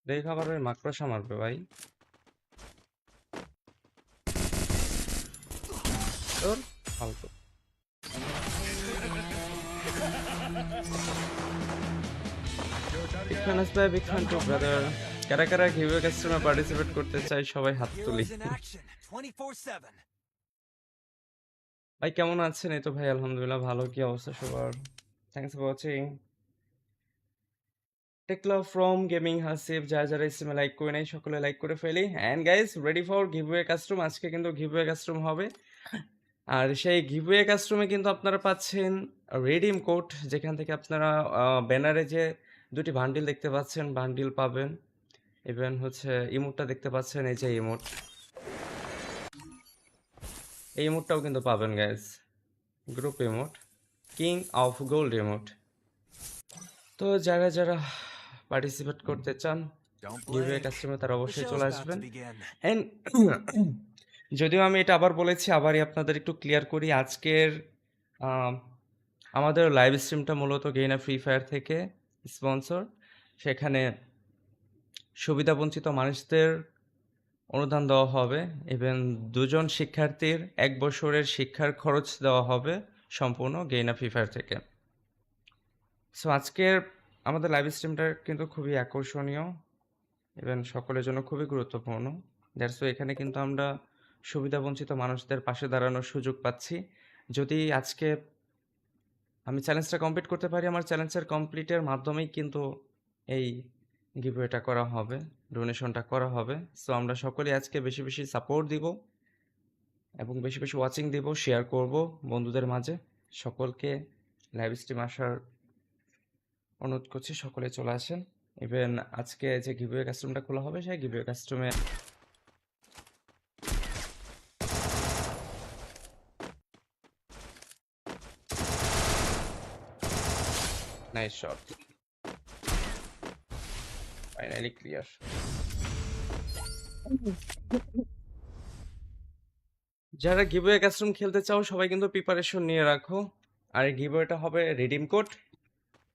[SPEAKER 1] দেখে আবার ওই মাকড়সা মারবে ভাই। তোর ফালতু। বিগ ফ্যান আসবে, বিগ ফ্যান টু ব্রাদার। কারা কারা গিভওয়ে কাস্টমে পার্টিসিপেট করতে চাই সবাই হাত তুলি। ভাই কেমন আছেন? এই তো ভাই আলহামদুলিল্লাহ ভালো, কি অবস্থা সবার? Thanks for watching. টেকলা ফ্রম গেমিং হাসিব, যারা যারা স্ট্রিমে লাইক করে নাই সকলে লাইক করে ফেলি। And guys ready for giveaway custom, আজকে কিন্তু গিভওয়ে কাস্টম হবে। আর সেই গিভওয়ে কাস্টমে কিন্তু আপনারা পাচ্ছেন রিডিম কোড, যেখান থেকে আপনারা ব্যানারে যে দুটি বান্ডিল দেখতে পাচ্ছেন বান্ডিল পাবেন। ইভেন হচ্ছে ইমোটটা দেখতে পাচ্ছেন, এই যে ইমোট, এই ইমোটটাও কিন্তু পাবেন guys, group emote, king of gold emote. তো যারা যারা পার্টিসিপেট করতে চান গিভওয়ে কাস্টমে তারা অবশ্যই চলে আসবেন। অ্যান্ড যদিও আমি এটা আবার বলেছি, আবারই আপনাদের একটু ক্লিয়ার করি, আজকের আম, আমাদের লাইভ স্ট্রিমটা মূলত গেইনা ফ্রি ফায়ার থেকে স্পন্সর। সেখানে সুবিধাবঞ্চিত মানুষদের অনুদান দেওয়া হবে, ইভেন দুজন শিক্ষার্থীর 1 বছরের শিক্ষার খরচ দেওয়া হবে সম্পূর্ণ গেইনা ফ্রি ফায়ার থেকে। সো আজকের আমাদের লাইভ স্ট্রিমটা কিন্তু খুবই আকর্ষণীয়, ইভেন সকলের জন্য খুবই গুরুত্বপূর্ণ। দ্যাটস ওয়াই এখানে কিন্তু আমরা সুবিধাবঞ্চিত মানুষদের পাশে দাঁড়ানোর সুযোগ পাচ্ছি। যদি আজকে আমি চ্যালেঞ্জটা কমপ্লিট করতে পারি, আমার চ্যালেঞ্জের কমপ্লিটের মাধ্যমেই কিন্তু এই গিভওয়েটা করা হবে, ডোনেশনটা করা হবে। সো আমরা সকলে আজকে বেশি বেশি সাপোর্ট দিব এবং বেশি বেশি ওয়াচিং দিব, শেয়ার করব বন্ধুদের মাঝে। সকলকে লাইভ স্ট্রিম আসার অনুরোধ করছি, সকলে চলে আসেন। ইভেন আজকে যে গিভওয়ে কাস্টমটা খোলা হবে, সেই গিভওয়ে কাস্টমে নাইস শট, ফাইনালি ক্লিয়ার। যারা গিভওয়ে কাস্টম খেলতে চাও সবাই কিন্তু প্রিপারেশন নিয়ে রাখো। আর এই গিভওয়েটা হবে রিডিম কোড,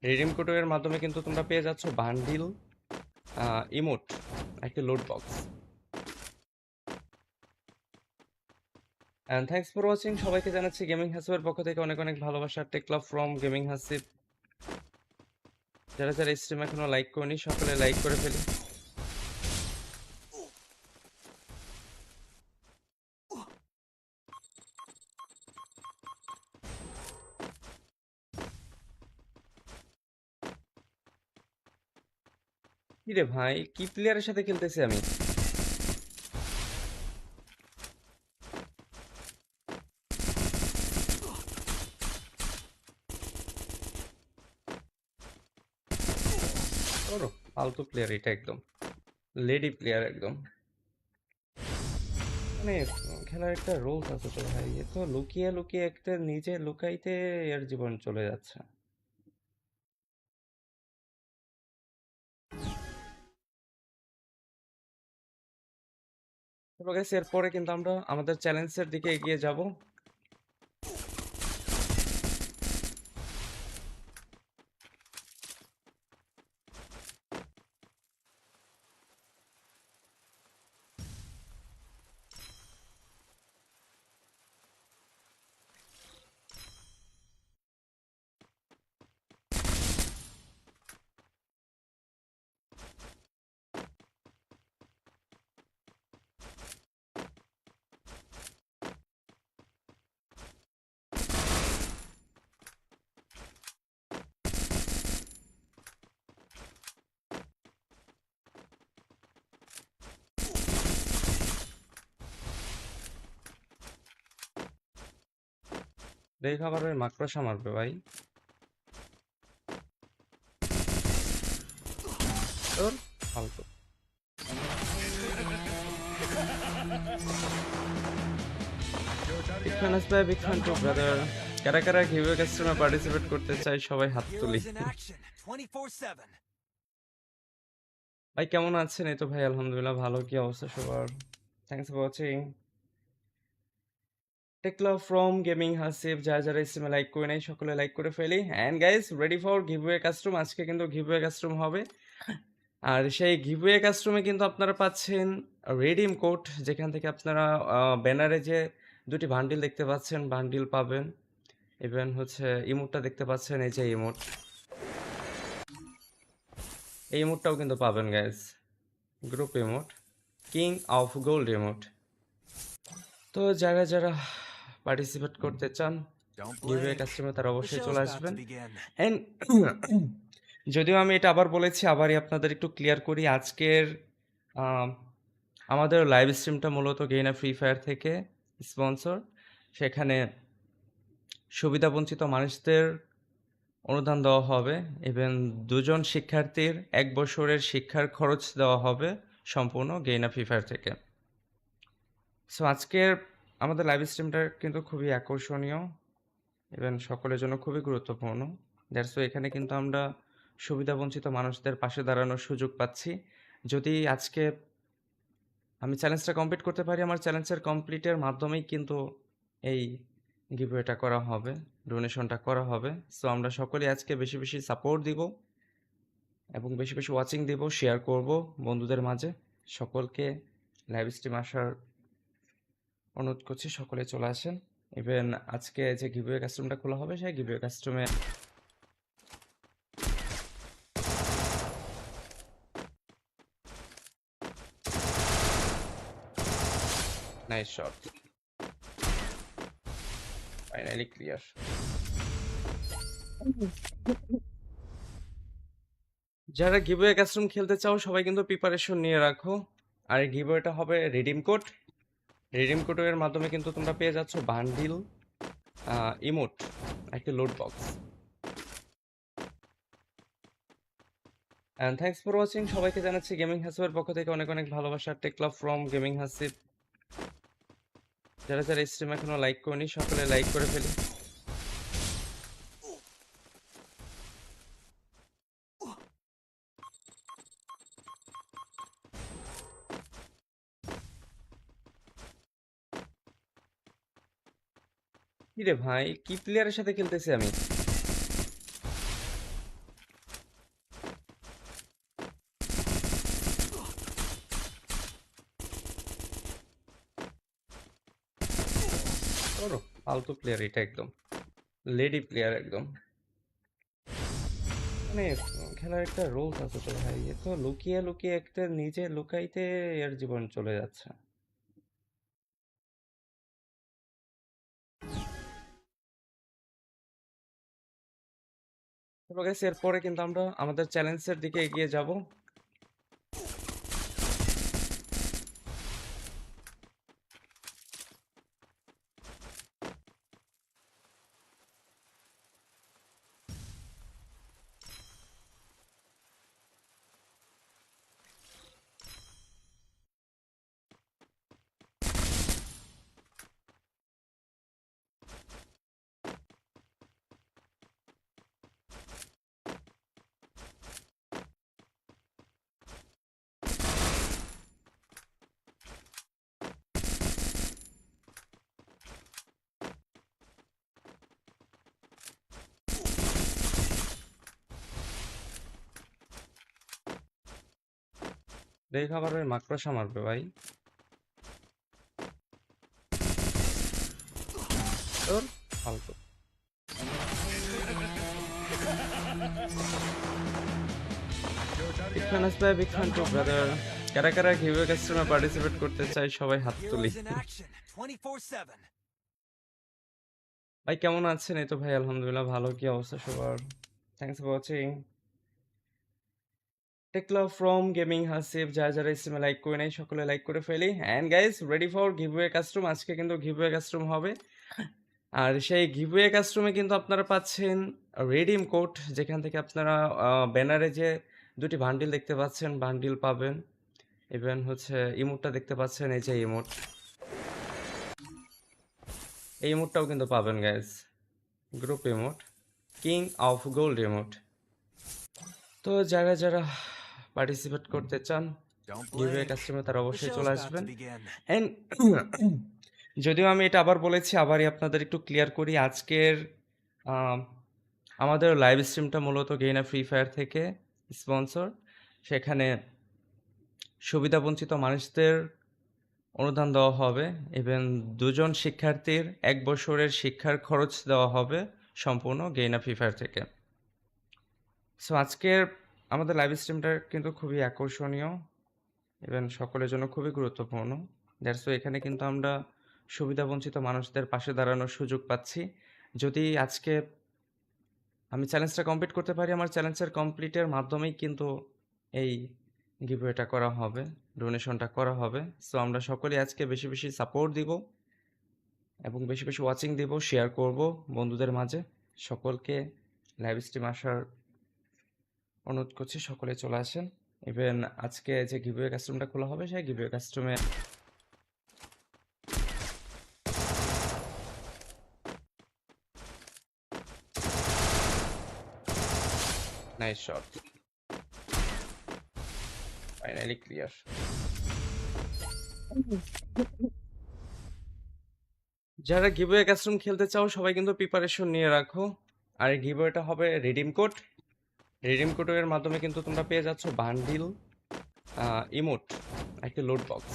[SPEAKER 1] রিডিম কোডের মাধ্যমে কিন্তু তোমরা পেয়ে যাচ্ছ বান্ডিল, ইমোট, একটি loot box. And thanks for watching, সবাইকে জানাচ্ছি গেমিং হাসিবের পক্ষ থেকে অনেক অনেক ভালোবাসা। টেকলা ফ্রম গেমিং হাসিব। যারা যারা স্ট্রিম এখনো লাইক করেনি সকলে লাইক করে ফেলি। কি রে ভাই, কি প্লেয়ারের সাথে খেলতেছি আমি? ওরো ফালতু প্লেয়ার এটা একদম, লেডি প্লেয়ার একদম। মানে খেলার একটা রুলস আছে তো ভাই, এ তো লুকিয়ে লুকিয়ে একটা নিজে লুকাইতে এর জীবন চলে যাচ্ছে। তো guys, এরপরে কিন্তু আমরা আমাদের চ্যালেঞ্জের দিকে এগিয়ে যাব। দেখে আবার ওই মাকড়সা মারবে ভাই। তোর ফালতু। বিগ ফ্যান আসবে, বিগ ফ্যান টু ব্রাদার। কারা কারা গিভওয়ে কাস্টমে পার্টিসিপেট করতে চাই সবাই হাত তুলি। ভাই কেমন আছেন? এই তো ভাই আলহামদুলিল্লাহ ভালো। কি অবস্থা সবার? Thanks for watching. টেকলা ফ্রম গেমিং হাসিব, যারা যারা স্ট্রিমে লাইক করে নেই সকলে লাইক করে ফেলি। And guys ready for giveaway custom. আজকে কিন্তু গিভওয়ে কাস্টম হবে, আর সেই গিভওয়ে কাস্টমে কিন্তু আপনারা পাচ্ছেন রেডিম কোড, যেখান থেকে আপনারা ব্যানারে যে দুটি বান্ডিল দেখতে পাচ্ছেন বান্ডিল পাবেন। ইভেন হচ্ছে ইমোটটা দেখতে পাচ্ছেন, এই যে ইমোট, এই ইমোটটাও কিন্তু পাবেন guys. Group emote, king of gold emote. তো যারা যারা পার্টিসিপেট করতে চান গিভওয়ে কাস্টমে তারা অবশ্যই চলে আসবেন। অ্যান্ড যদিও আমি এটা আবার বলেছি, আবারই আপনাদের একটু ক্লিয়ার করি। আজকের আমাদের লাইভ স্ট্রিমটা মূলত গেইনা ফ্রি ফায়ার থেকে স্পন্সর। সেখানে সুবিধাবঞ্চিত মানুষদের অনুদান দেওয়া হবে। ইভেন দুজন শিক্ষার্থীর 1 বছরের শিক্ষার খরচ দেওয়া হবে সম্পূর্ণ গেইনা ফ্রি ফায়ার থেকে। সো আজকের আমাদের লাইভ স্ট্রিমটা কিন্তু খুবই আকর্ষণীয়, ইভেন সকলের জন্য খুবই গুরুত্বপূর্ণ। দ্যাটস ওয়াই এখানে কিন্তু আমরা সুবিধাবঞ্চিত মানুষদের পাশে দাঁড়ানোর সুযোগ পাচ্ছি। যদি আজকে আমি চ্যালেঞ্জটা কমপ্লিট করতে পারি, আমার চ্যালেঞ্জের কমপ্লিটের মাধ্যমেই কিন্তু এই গিভওয়েটা করা হবে, ডোনেশনটা করা হবে। সো আমরা সকলে আজকে বেশি বেশি সাপোর্ট দিব এবং বেশি বেশি ওয়াচিং দিব, শেয়ার করব বন্ধুদের মাঝে। সকলকে লাইভ স্ট্রিম আসার অনুরোধ করছি, সকলে চলে আসেন। ইভেন আজকে যে গিভওয়ে কাস্টমটা খোলা হবে, সেই গিভওয়ে কাস্টমে নাইস শট, ফাইনালি ক্লিয়ার। যারা গিভওয়ে কাস্টম খেলতে চাও সবাই কিন্তু প্রিপারেশন নিয়ে রাখো। আর এই গিভওয়েটা হবে রিডিম কোড। রিডিম কোডের মাধ্যমে কিন্তু তোমরা পেয়ে যাচ্ছ বান্ডিল, ইমোট, একটি loot box. And thanks for watching. সবাইকে জানাচ্ছি গেমিং হাসিবের পক্ষ থেকে অনেক অনেক ভালোবাসা। টেকলা ফ্রম গেমিং হাসিব। যারা যারা স্ট্রিম এখনো লাইক করেনি সকলে লাইক করে ফেলি। কি রে ভাই, কি প্লেয়ারের সাথে খেলতেছি আমি? ফালতু প্লেয়ার এটা, একদম লেডি প্লেয়ার একদম। মানে খেলার একটা রুলস আছে তো ভাই, এ তো লুকিয়ে লুকিয়ে একটা নিজে লুকাইতে এর জীবন চলে যাচ্ছে। চলো গাইস, এরপরে কিন্তু আমরা আমাদের চ্যালেঞ্জের দিকে এগিয়ে যাব। দেখে আবার ওই মাকড়সা মারবে ভাই। তোর ফালতু। বিগ ফ্যান আসবে, বিগ ফ্যান টু ব্রাদার। কারা কারা গিভওয়ে কাস্টমে পার্টিসিপেট করতে চাই সবাই হাত তুলি। ভাই কেমন আছেন? এই তো ভাই আলহামদুলিল্লাহ ভালো। কি অবস্থা সবার? Thanks for watching. টেকলা ফ্রম গেমিং হাসিব, যারা যারা স্ট্রিমে লাইক করে নেই সকলে লাইক করে ফেলি। And guys ready for giveaway custom. আজকে কিন্তু গিভওয়ে কাস্টম হবে, আর সেই গিভওয়ে কাস্টমে কিন্তু আপনারা পাচ্ছেন রিডিম কোড, যেখান থেকে আপনারা ব্যানারে যে দুটি বান্ডিল দেখতে পাচ্ছেন বান্ডিল পাবেন। ইভেন হচ্ছে ইমোটটা দেখতে পাচ্ছেন, এই যে ইমোট, এই ইমোটটাও কিন্তু পাবেন guys, group emote, king of gold emote. তো যারা যারা পার্টিসিপেট করতে চান গিভওয়ে কাস্টমে, তারা অবশ্যই চলে আসবেন। অ্যান্ড যদিও আমি এটা আবার বলেছি, আবারই আপনাদের একটু ক্লিয়ার করি, আজকের আম, আমাদের লাইভ স্ট্রিমটা মূলত গেইনা ফ্রি ফায়ার থেকে স্পন্সর। সেখানে সুবিধাবঞ্চিত মানুষদের অনুদান দেওয়া হবে, ইভেন দুজন শিক্ষার্থীর 1 বছরের শিক্ষার খরচ দেওয়া হবে সম্পূর্ণ গেইনা ফ্রি ফায়ার থেকে। সো আজকের আমাদের লাইভ স্ট্রিমটা কিন্তু খুবই আকর্ষণীয়, ইভেন সকলের জন্য খুবই গুরুত্বপূর্ণ। দ্যাটস ওয়াই এখানে কিন্তু আমরা সুবিধাবঞ্চিত মানুষদের পাশে দাঁড়ানোর সুযোগ পাচ্ছি। যদি আজকে আমি চ্যালেঞ্জটা কমপ্লিট করতে পারি, আমার চ্যালেঞ্জের কমপ্লিটের মাধ্যমেই কিন্তু এই গিভওয়েটা করা হবে, ডোনেশনটা করা হবে। সো আমরা সকলে আজকে বেশি বেশি সাপোর্ট দিব এবং বেশি বেশি ওয়াচিং দিব, শেয়ার করব বন্ধুদের মাঝে। সকলকে লাইভ স্ট্রিম আসার অনুরোধ করছি, সকলে চলে আসেন। ইভেন আজকে যে গিভওয়ে কাস্টমটা খোলা হবে, সেই গিভওয়ে কাস্টমে নাইস শট, ফাইনালি ক্লিয়ার। যারা গিভওয়ে কাস্টম খেলতে চাও সবাই কিন্তু প্রিপারেশন নিয়ে রাখো। আর এই গিভওয়েটা হবে রিডিম কোড, রিডিম কোডের মাধ্যমে কিন্তু তোমরা পেয়ে যাচ্ছ বান্ডিল, ইমোট, একটি loot box.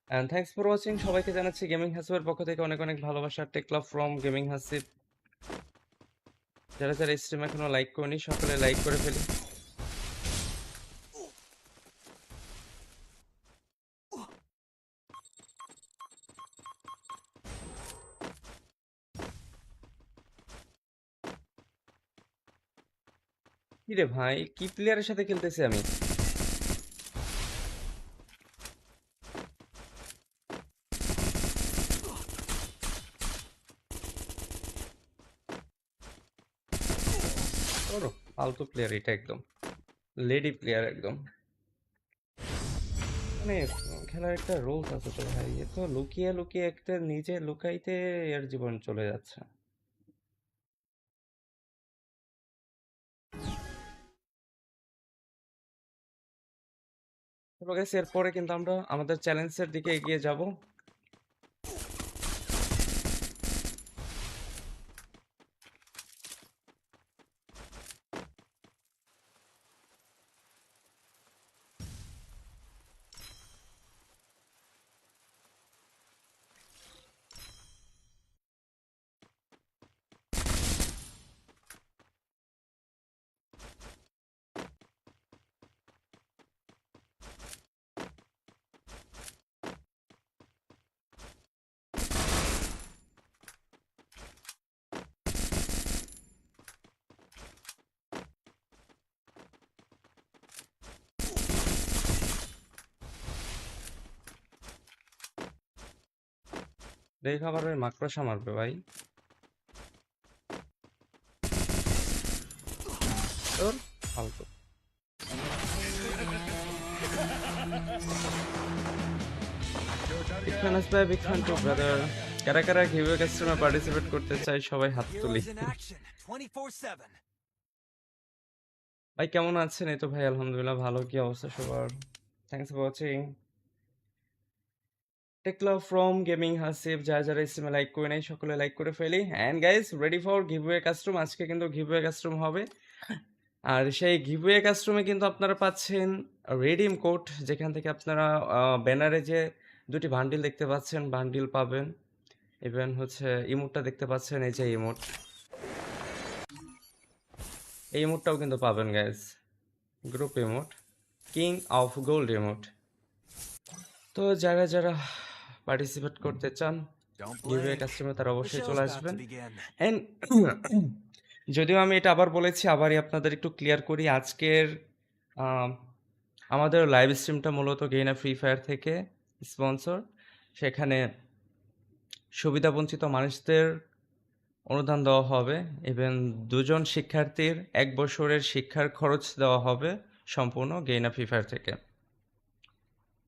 [SPEAKER 1] And thanks for watching, সবাইকে জানাচ্ছি গেমিং হাসিবের পক্ষ থেকে অনেক অনেক ভালোবাসা। Take love from gaming Hasib. যারা যারা স্ট্রিম এখনো লাইক করেনি সকলে লাইক করে ফেলি। কি রে ভাই, কি প্লেয়ারের সাথে খেলতেছি আমি? ফালতু প্লেয়ার এটা, একদম লেডি প্লেয়ার একদম। মানে খেলার একটা রুলস আছে তো ভাই, এ তো লুকিয়ে লুকিয়ে একটা নিজে লুকাইতে এর জীবন চলে যাচ্ছে। তো guys, এরপরে কিন্তু আমরা আমাদের চ্যালেঞ্জের দিকে এগিয়ে যাব। দেখে আবার ওই মাকড়সা মারবে ভাই। তোর ফালতু। বিগ ফ্যান আসবে, বিগ ফ্যান টু ব্রাদার। কারা কারা গিভওয়ে কাস্টমে পার্টিসিপেট করতে চাই সবাই হাত তুলি। ভাই কেমন আছেন? এই তো ভাই আলহামদুলিল্লাহ ভালো, কি অবস্থা সবার? Thanks for watching. Take love from gaming Hasib, যারা যারা স্ট্রিমে লাইক করে নাই সকলে লাইক করে ফেলি। And guys, ready for giveaway custom. আজকে কিন্তু গিভওয়ে কাস্টম হবে। আর সেই গিভওয়ে কাস্টমে কিন্তু আপনারা পাচ্ছেন রিডিম কোড, যেখান থেকে আপনারা ব্যানারে যে দুটি বান্ডিল দেখতে পাচ্ছেন বান্ডিল পাবেন। ইভেন হচ্ছে ইমোটটা দেখতে পাচ্ছেন, এই যে ইমোট, এই ইমোটটাও কিন্তু পাবেন guys, group emote, king of gold emote. তো যারা যারা পার্টিসিপেট করতে চান গিভওয়ে কাস্টমে, তারা অবশ্যই চলে আসবেন। অ্যান্ড যদিও আমি এটা আবার বলেছি, আবারই আপনাদের একটু ক্লিয়ার করি, আজকের আমাদের লাইভ স্ট্রিমটা মূলত গেইনা ফ্রি ফায়ার থেকে স্পন্সর। সেখানে সুবিধাবঞ্চিত মানুষদের অনুদান দেওয়া হবে এবং 2 জন শিক্ষার্থীর 1 বছরের শিক্ষার খরচ দেওয়া হবে সম্পূর্ণ গেইনা ফ্রি ফায়ার থেকে।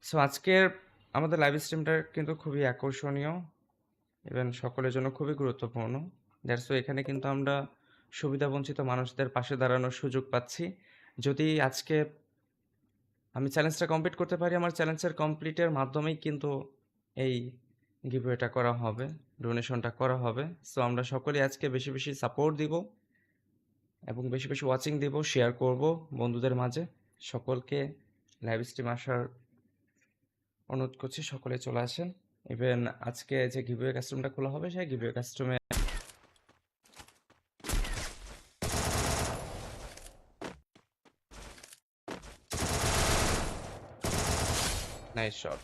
[SPEAKER 1] সো আজকের আমাদের লাইভ স্ট্রিমটা কিন্তু খুবই আকর্ষণীয় এবং সকলের জন্য খুবই গুরুত্বপূর্ণ। দ্যাটস ওয়াই এখানে কিন্তু আমরা সুবিধাবঞ্চিত মানুষদের পাশে দাঁড়ানোর সুযোগ পাচ্ছি। যদি আজকে আমি চ্যালেঞ্জটা কমপ্লিট করতে পারি, আমার চ্যালেঞ্জের কমপ্লিটের মাধ্যমেই কিন্তু এই গিভওয়েটা করা হবে, ডোনেশনটা করা হবে। সো আমরা সকলেই আজকে বেশি বেশি সাপোর্ট দিব এবং বেশি বেশি ওয়াচিং দিব, শেয়ার করব বন্ধুদের মাঝে। সকলকে লাইভ স্ট্রিম আসার অনুরোধ করছি, সকলে চলে আসেন। ইভেন আজকে যে গিভওয়ে কাস্টমটা খোলা হবে, সেই গিভওয়ে কাস্টমে নাইস শট,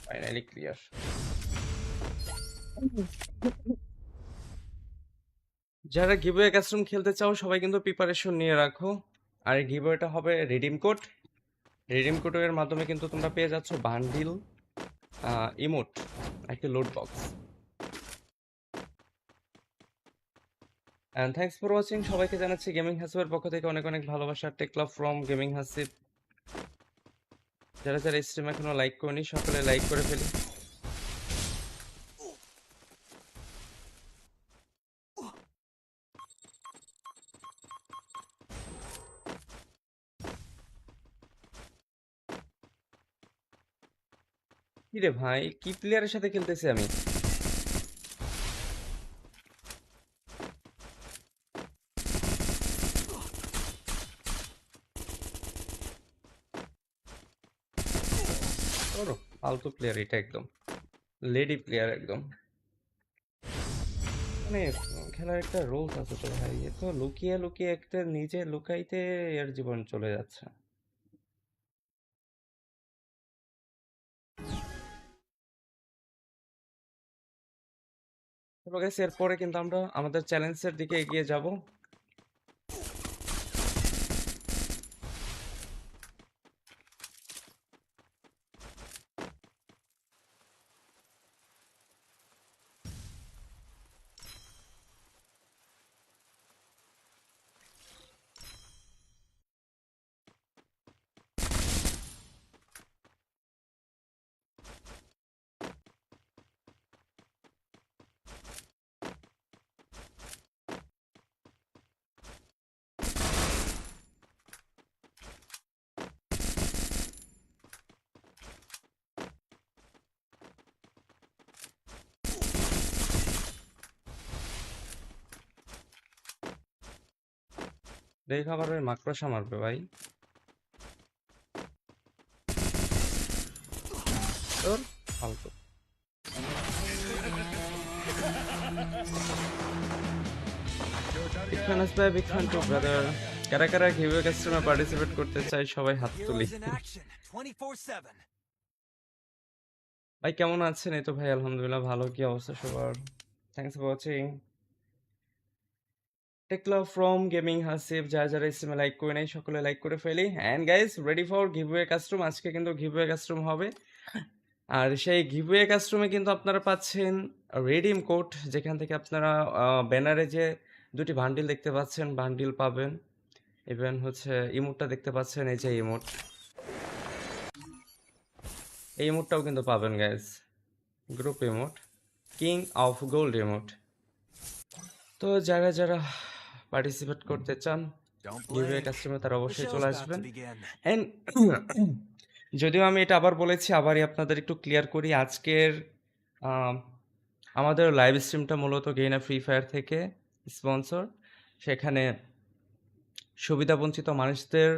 [SPEAKER 1] ফাইনালি ক্লিয়ার। যারা গিভওয়ে কাস্টম খেলতে চাও সবাই কিন্তু প্রিপারেশন নিয়ে রাখো। আর এই গিভওয়েটা হবে রিডিম কোড। রিডিম কোডের মাধ্যমে কিন্তু তোমরা পেয়ে যাচ্ছ বান্ডিল, ইমোট, একটি loot box. And thanks for watching. সবাইকে জানাচ্ছি গেমিং হাসিবের পক্ষ থেকে অনেক অনেক ভালোবাসা। Take love from gaming Hasib. যারা যারা স্ট্রিম এখনো লাইক করেনি সকলে লাইক করে ফেলি। কি রে ভাই, কি প্লেয়ারের সাথে খেলতেছি আমি? ফালতু প্লেয়ার এটা একদম, লেডি প্লেয়ার একদম। মানে খেলার একটা রুলস আছে তো ভাই, এ তো লুকিয়ে লুকিয়ে একটা নিজে লুকাইতে এর জীবন চলে যাচ্ছে। তো গাইস এরপরে কিন্তু আমরা আমাদের চ্যালেঞ্জের দিকে এগিয়ে যাব। দেখ আবার ওই মাকড়সা মারবে ভাই। তোর ফালতু। বিগ ফ্যান ভাই, বিগ ফ্যান টু ব্রাদার। কারা কারা গিভওয়ে কাস্টমে পার্টিসিপেট করতে চাই সবাই হাত তুলি। ভাই কেমন আছেন? এই তো ভাই আলহামদুলিল্লাহ ভালো। কি অবস্থা সবার? Thanks for watching. Take love from gaming Hasib. যারা যারা স্ট্রিমে লাইক করে নাই সকলে লাইক করে ফেলি। And guys ready for giveaway custom. আজকে কিন্তু গিভওয়ে কাস্টম হবে। আর সেই গিভওয়ে কাস্টমে কিন্তু আপনারা পাচ্ছেন রিডিম কোড, যেখান থেকে আপনারা ব্যানারে যে 2টি বান্ডিল দেখতে পাচ্ছেন বান্ডিল পাবেন। ইভেন হচ্ছে ইমোটটা দেখতে পাচ্ছেন, এই যে ইমোট, এই ইমোটটাও কিন্তু পাবেন guys. Group emote, king of gold emote. তো যারা যারা পার্টিসিপেট করতে চান গিভওয়ে কাস্টমে তারা অবশ্যই চলে আসবেন। এন্ড যদিও আমি এটা আবার বলেছি, আবারই আপনাদের একটু ক্লিয়ার করি। আজকের আমাদের লাইভ স্ট্রিমটা মূলত গেইনা ফ্রি ফায়ার থেকে স্পন্সর। সেখানে সুবিধাবঞ্চিত মানুষদের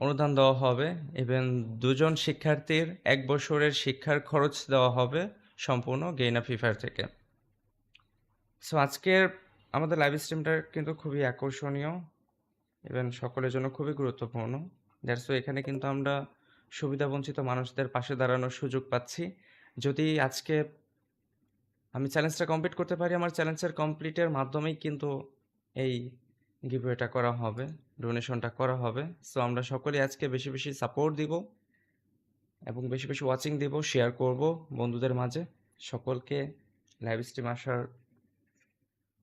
[SPEAKER 1] অনুদান দেওয়া হবে এবং 2 জন শিক্ষার্থীর 1 বছরের শিক্ষার খরচ দেওয়া হবে সম্পূর্ণ গেইনা ফ্রি ফায়ার থেকে। সো আজকের আমাদের লাইভ স্ট্রিমটা কিন্তু খুবই আকর্ষণীয় এবং সকলের জন্য খুবই গুরুত্বপূর্ণ। দ্যাটস ওয়াই এখানে কিন্তু আমরা সুবিধাবঞ্চিত মানুষদের পাশে দাঁড়ানোর সুযোগ পাচ্ছি। যদি আজকে আমি চ্যালেঞ্জটা কমপ্লিট করতে পারি, আমার চ্যালেঞ্জের কমপ্লিটের মাধ্যমেই কিন্তু এই গিভওয়েটা করা হবে, ডোনেশনটা করা হবে। সো আমরা সকলেই আজকে বেশি বেশি সাপোর্ট দিব এবং বেশি বেশি ওয়াচিং দিব, শেয়ার করব বন্ধুদের মাঝে। সকলকে লাইভ স্ট্রিম আসার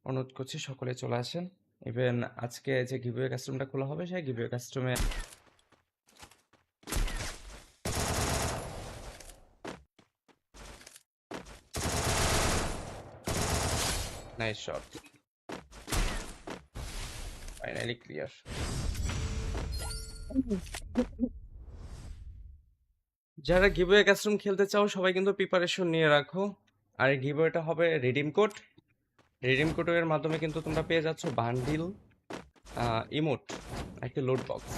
[SPEAKER 1] অনুরোধ করছি, সকলে চলে আসেন। ইভেন আজকে যে গিভওয়ে কাস্টমটা খোলা হবে সেই গিভওয়ে কাস্টমে নাইস শট, ফাইনালি ক্লিয়ার। যারা গিভওয়ে কাস্টম খেলতে চাও সবাই কিন্তু প্রিপারেশন নিয়ে রাখো। আর এই গিভওয়েটা হবে রিডিম কোড। রিডিম কোডের মাধ্যমে কিন্তু তোমরা পেয়ে যাচ্ছ বান্ডিল, ইমোট, একটি loot box.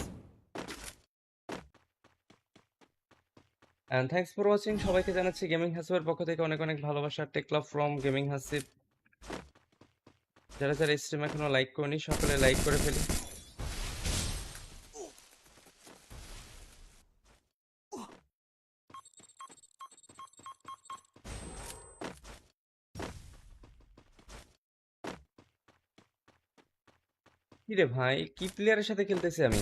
[SPEAKER 1] And thanks for watching. সবাইকে জানাচ্ছি গেমিং হাসিবের পক্ষ থেকে অনেক অনেক ভালোবাসা। Take love from gaming Hasib. যারা যারা স্ট্রিম এখনো লাইক করেনি সকলে লাইক করে ফেলি। কি রে ভাই, কি প্লেয়ারের সাথে খেলতেছি আমি?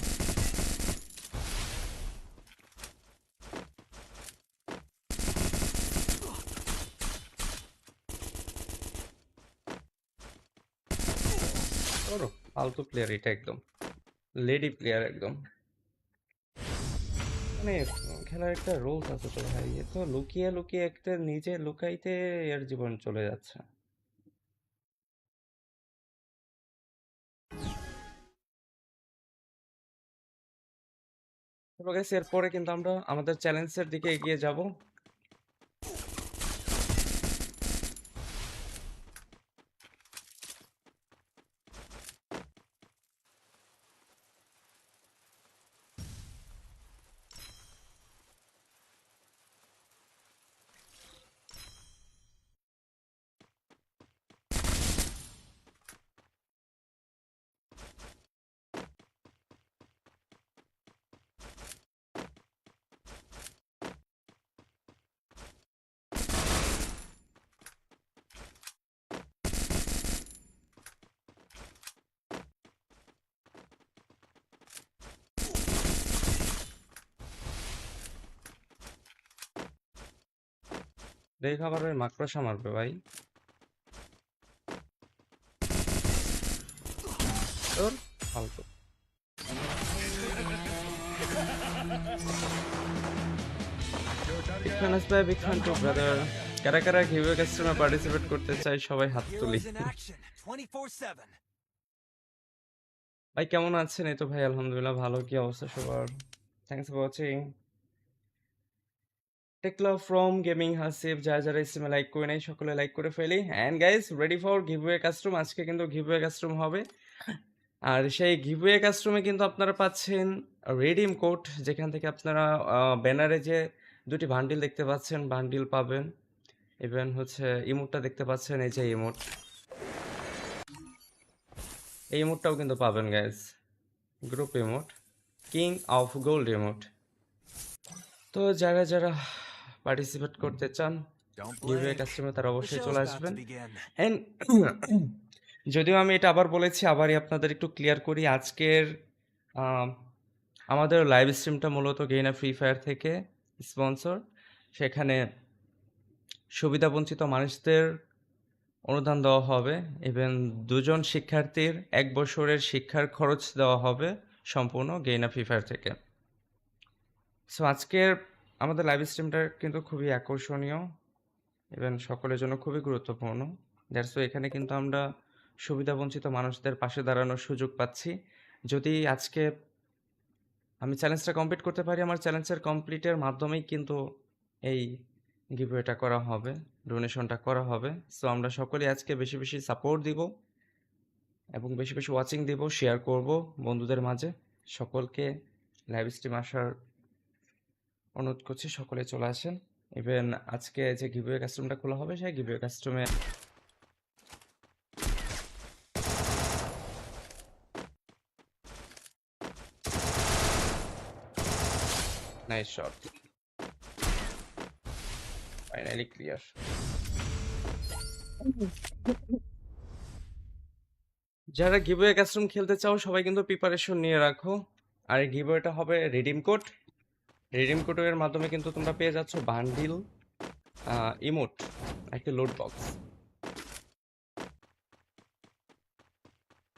[SPEAKER 1] ওরো ফালতু প্লেয়ার এটা, একদম লেডি প্লেয়ার একদম। মানে খেলার একটা রুলস আছে তো ভাই, এ তো লুকিয়ে লুকিয়ে একটা নিজে লুকাইতে এর জীবন চলে যাচ্ছে। তো গাইস এরপরে কিন্তু আমরা আমাদের চ্যালেঞ্জের দিকে এগিয়ে যাব। দেখ আবার ওই মাকড়সা মারবে ভাই। তোর ফালতু। বিগ ফ্যান ভাই, বিগ ফ্যান টু ব্রাদার। কারা কারা গিভওয়ে কাস্টমে পার্টিসিপেট করতে চাই সবাই হাত তুলি। ভাই কেমন আছেন? এই তো ভাই আলহামদুলিল্লাহ ভালো। কি অবস্থা সবার? Thanks for watching. Take love from gaming Hasib. যারা যারা স্ট্রিমে লাইক করে নাই সকলে লাইক করে ফেলি। And guys ready for giveaway custom. আজকে কিন্তু গিভওয়ে কাস্টম হবে। আর সেই গিভওয়ে কাস্টমে কিন্তু আপনারা পাচ্ছেন রিডিম কোড, যেখান থেকে আপনারা ব্যানারে যে দুটি বান্ডিল দেখতে পাচ্ছেন বান্ডিল পাবেন। ইভেন হচ্ছে ইমোটটা দেখতে পাচ্ছেন, এই যে ইমোট, এই ইমোটটাও কিন্তু পাবেন guys. Group emote, king of gold emote. তো যারা যারা পার্টিসিপেট করতে চান গিভওয়ে কাস্টমে তারা অবশ্যই চলে আসবেন। এন্ড যদিও আমি এটা আবার বলেছি, আবারই আপনাদের একটু ক্লিয়ার করি। আজকের আমাদের লাইভ স্ট্রিমটা মূলত গেইনা ফ্রি ফায়ার থেকে স্পন্সর। সেখানে সুবিধাবঞ্চিত মানুষদের অনুদান দেওয়া হবে। ইভেন দুজন শিক্ষার্থীর 1 বছরের শিক্ষার খরচ দেওয়া হবে সম্পূর্ণ গেইনা ফ্রি ফায়ার থেকে। সো আজকের আমাদের লাইভ স্ট্রিমটা কিন্তু খুবই আকর্ষণীয়, ইভেন সকলের জন্য খুবই গুরুত্বপূর্ণ। দ্যাটস ওয়াই এখানে কিন্তু আমরা সুবিধাবঞ্চিত মানুষদের পাশে দাঁড়ানোর সুযোগ পাচ্ছি। যদি আজকে আমি চ্যালেঞ্জটা কমপ্লিট করতে পারি, আমার চ্যালেঞ্জের কমপ্লিটের মাধ্যমেই কিন্তু এই গিভওয়েটা করা হবে, ডোনেশনটা করা হবে। সো আমরা সকলেই আজকে বেশি বেশি সাপোর্ট দিব এবং বেশি বেশি ওয়াচিং দিব, শেয়ার করব বন্ধুদের মাঝে। সকলকে লাইভ স্ট্রিম আসার অনুরোধ করছি, সকলে চলে আসেন। ইভেন আজকে যে গিভওয়ে কাস্টমটা খোলা হবে সেই গিভওয়ে কাস্টমে নাইস শট, ফাইনালি ক্লিয়ার। যারা গিভওয়ে কাস্টম খেলতে চাও সবাই কিন্তু প্রিপারেশন নিয়ে রাখো। আর এই গিভওয়েটা হবে রিডিম কোড। রিডিম কোডের মাধ্যমে কিন্তু তোমরা পেয়ে যাচ্ছ বান্ডিল, ইমোট, একটি loot box.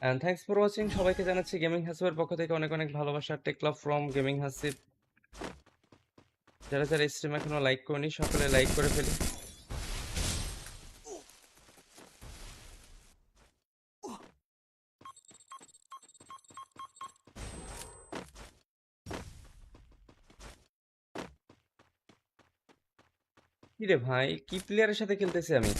[SPEAKER 1] And thanks for watching. সবাইকে জানাচ্ছি গেমিং হাসিবের পক্ষ থেকে অনেক অনেক ভালোবাসা। Take love from gaming Hasib. যারা যারা স্ট্রিম এখনো লাইক করেনি সকলে লাইক করে ফেলি। কি রে ভাই, কি প্লেয়ারের সাথে খেলতেছি আমি?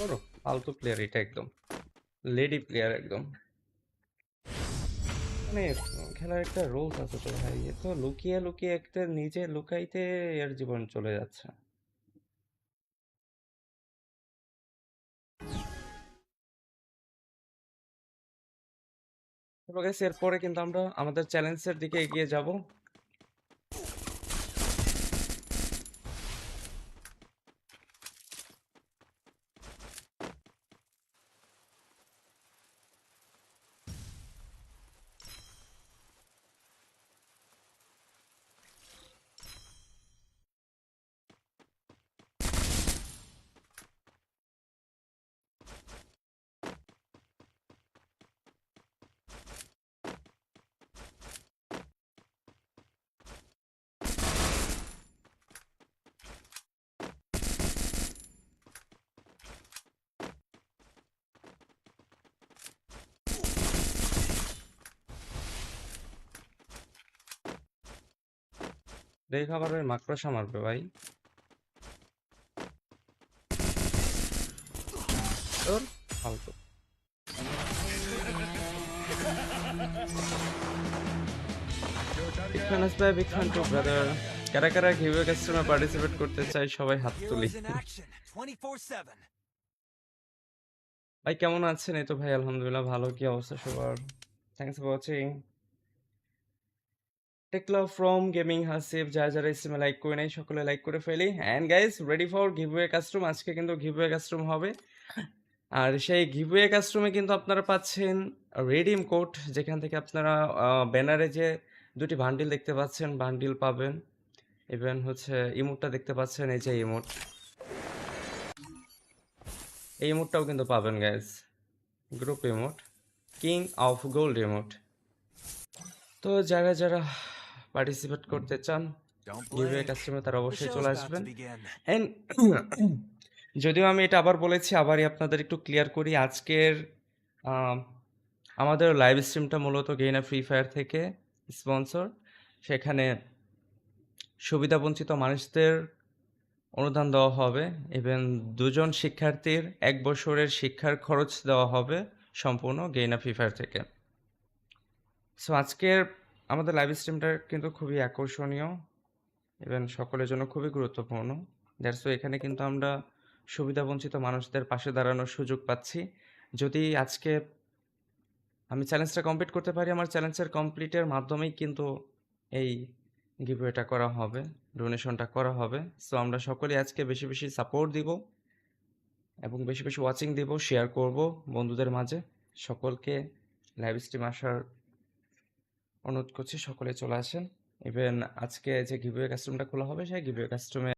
[SPEAKER 1] ওরো ফালতু প্লেয়ার এটা, একদম লেডি প্লেয়ার একদম। মানে খেলার একটা রুলস আছে তো ভাই, এ তো লুকিয়ে লুকিয়ে একটা নিজে লুকাইতে এর জীবন চলে যাচ্ছে। তো guys, এরপরে কিন্তু আমরা আমাদের চ্যালেঞ্জের দিকে এগিয়ে যাব। দেখ আবার ওই মাকড়সা মারবে ভাই। তোর ফালতু। বিগ ফ্যান ভাই, বিগ ফ্যান টু ব্রাদার। কারা কারা গিভওয়ে কাস্টমে পার্টিসিপেট করতে চাই সবাই হাত তুলি। ভাই কেমন আছেন? এই তো ভাই আলহামদুলিল্লাহ ভালো। কি অবস্থা সবার? Thanks for watching. Take love from gaming Hasib. যারা যারা স্ট্রিমে লাইক করে নাই সকলে লাইক করে ফেলি। And guys, ready for giveaway custom. আজকে কিন্তু গিভওয়ে কাস্টম হবে। আর সেই গিভওয়ে কাস্টমে কিন্তু আপনারা পাচ্ছেন রিডিম কোড, যেখান থেকে আপনারা ব্যানারে যে দুটি বান্ডিল দেখতে পাচ্ছেন বান্ডিল পাবেন। ইভেন হচ্ছে ইমোটটা দেখতে পাচ্ছেন, এই যে ইমোট, এই ইমোটটাও কিন্তু পাবেন guys. Group emote, king of gold emote. তো যারা যারা পার্টিসিপেট করতে চান গিভওয়ে কাস্টমে তারা অবশ্যই চলে আসবেন। এন্ড যদিও আমি এটা আবার বলেছি, আবারই আপনাদের একটু ক্লিয়ার করি। আজকের আম, আমাদের লাইভ স্ট্রিমটা মূলত গেইনা ফ্রি ফায়ার থেকে স্পন্সর। সেখানে সুবিধাবঞ্চিত মানুষদের অনুদান দেওয়া হবে। ইভেন দুজন শিক্ষার্থীর 1 বছরের শিক্ষার খরচ দেওয়া হবে সম্পূর্ণ গেইনা ফ্রি ফায়ার থেকে। সো আজকের আমাদের লাইভ স্ট্রিমটা কিন্তু খুবই আকর্ষণীয়, ইভেন সকলের জন্য খুবই গুরুত্বপূর্ণ। দ্যাটস ওয়াই এখানে কিন্তু আমরা সুবিধাবঞ্চিত মানুষদের পাশে দাঁড়ানোর সুযোগ পাচ্ছি। যদি আজকে আমি চ্যালেঞ্জটা কমপ্লিট করতে পারি, আমার চ্যালেঞ্জের কমপ্লিটের মাধ্যমেই কিন্তু এই গিভওয়েটা করা হবে, ডোনেশনটা করা হবে। সো আমরা সকলেই আজকে বেশি বেশি সাপোর্ট দিব এবং বেশি বেশি ওয়াচিং দিব, শেয়ার করব বন্ধুদের মাঝে। সকলকে লাইভ স্ট্রিম আসার অনুরোধ করছি, সকলে চলে আসেন। ইভেন আজকে যে গিভওয়ে কাস্টমটা খোলা হবে সেই গিভওয়ে কাস্টমে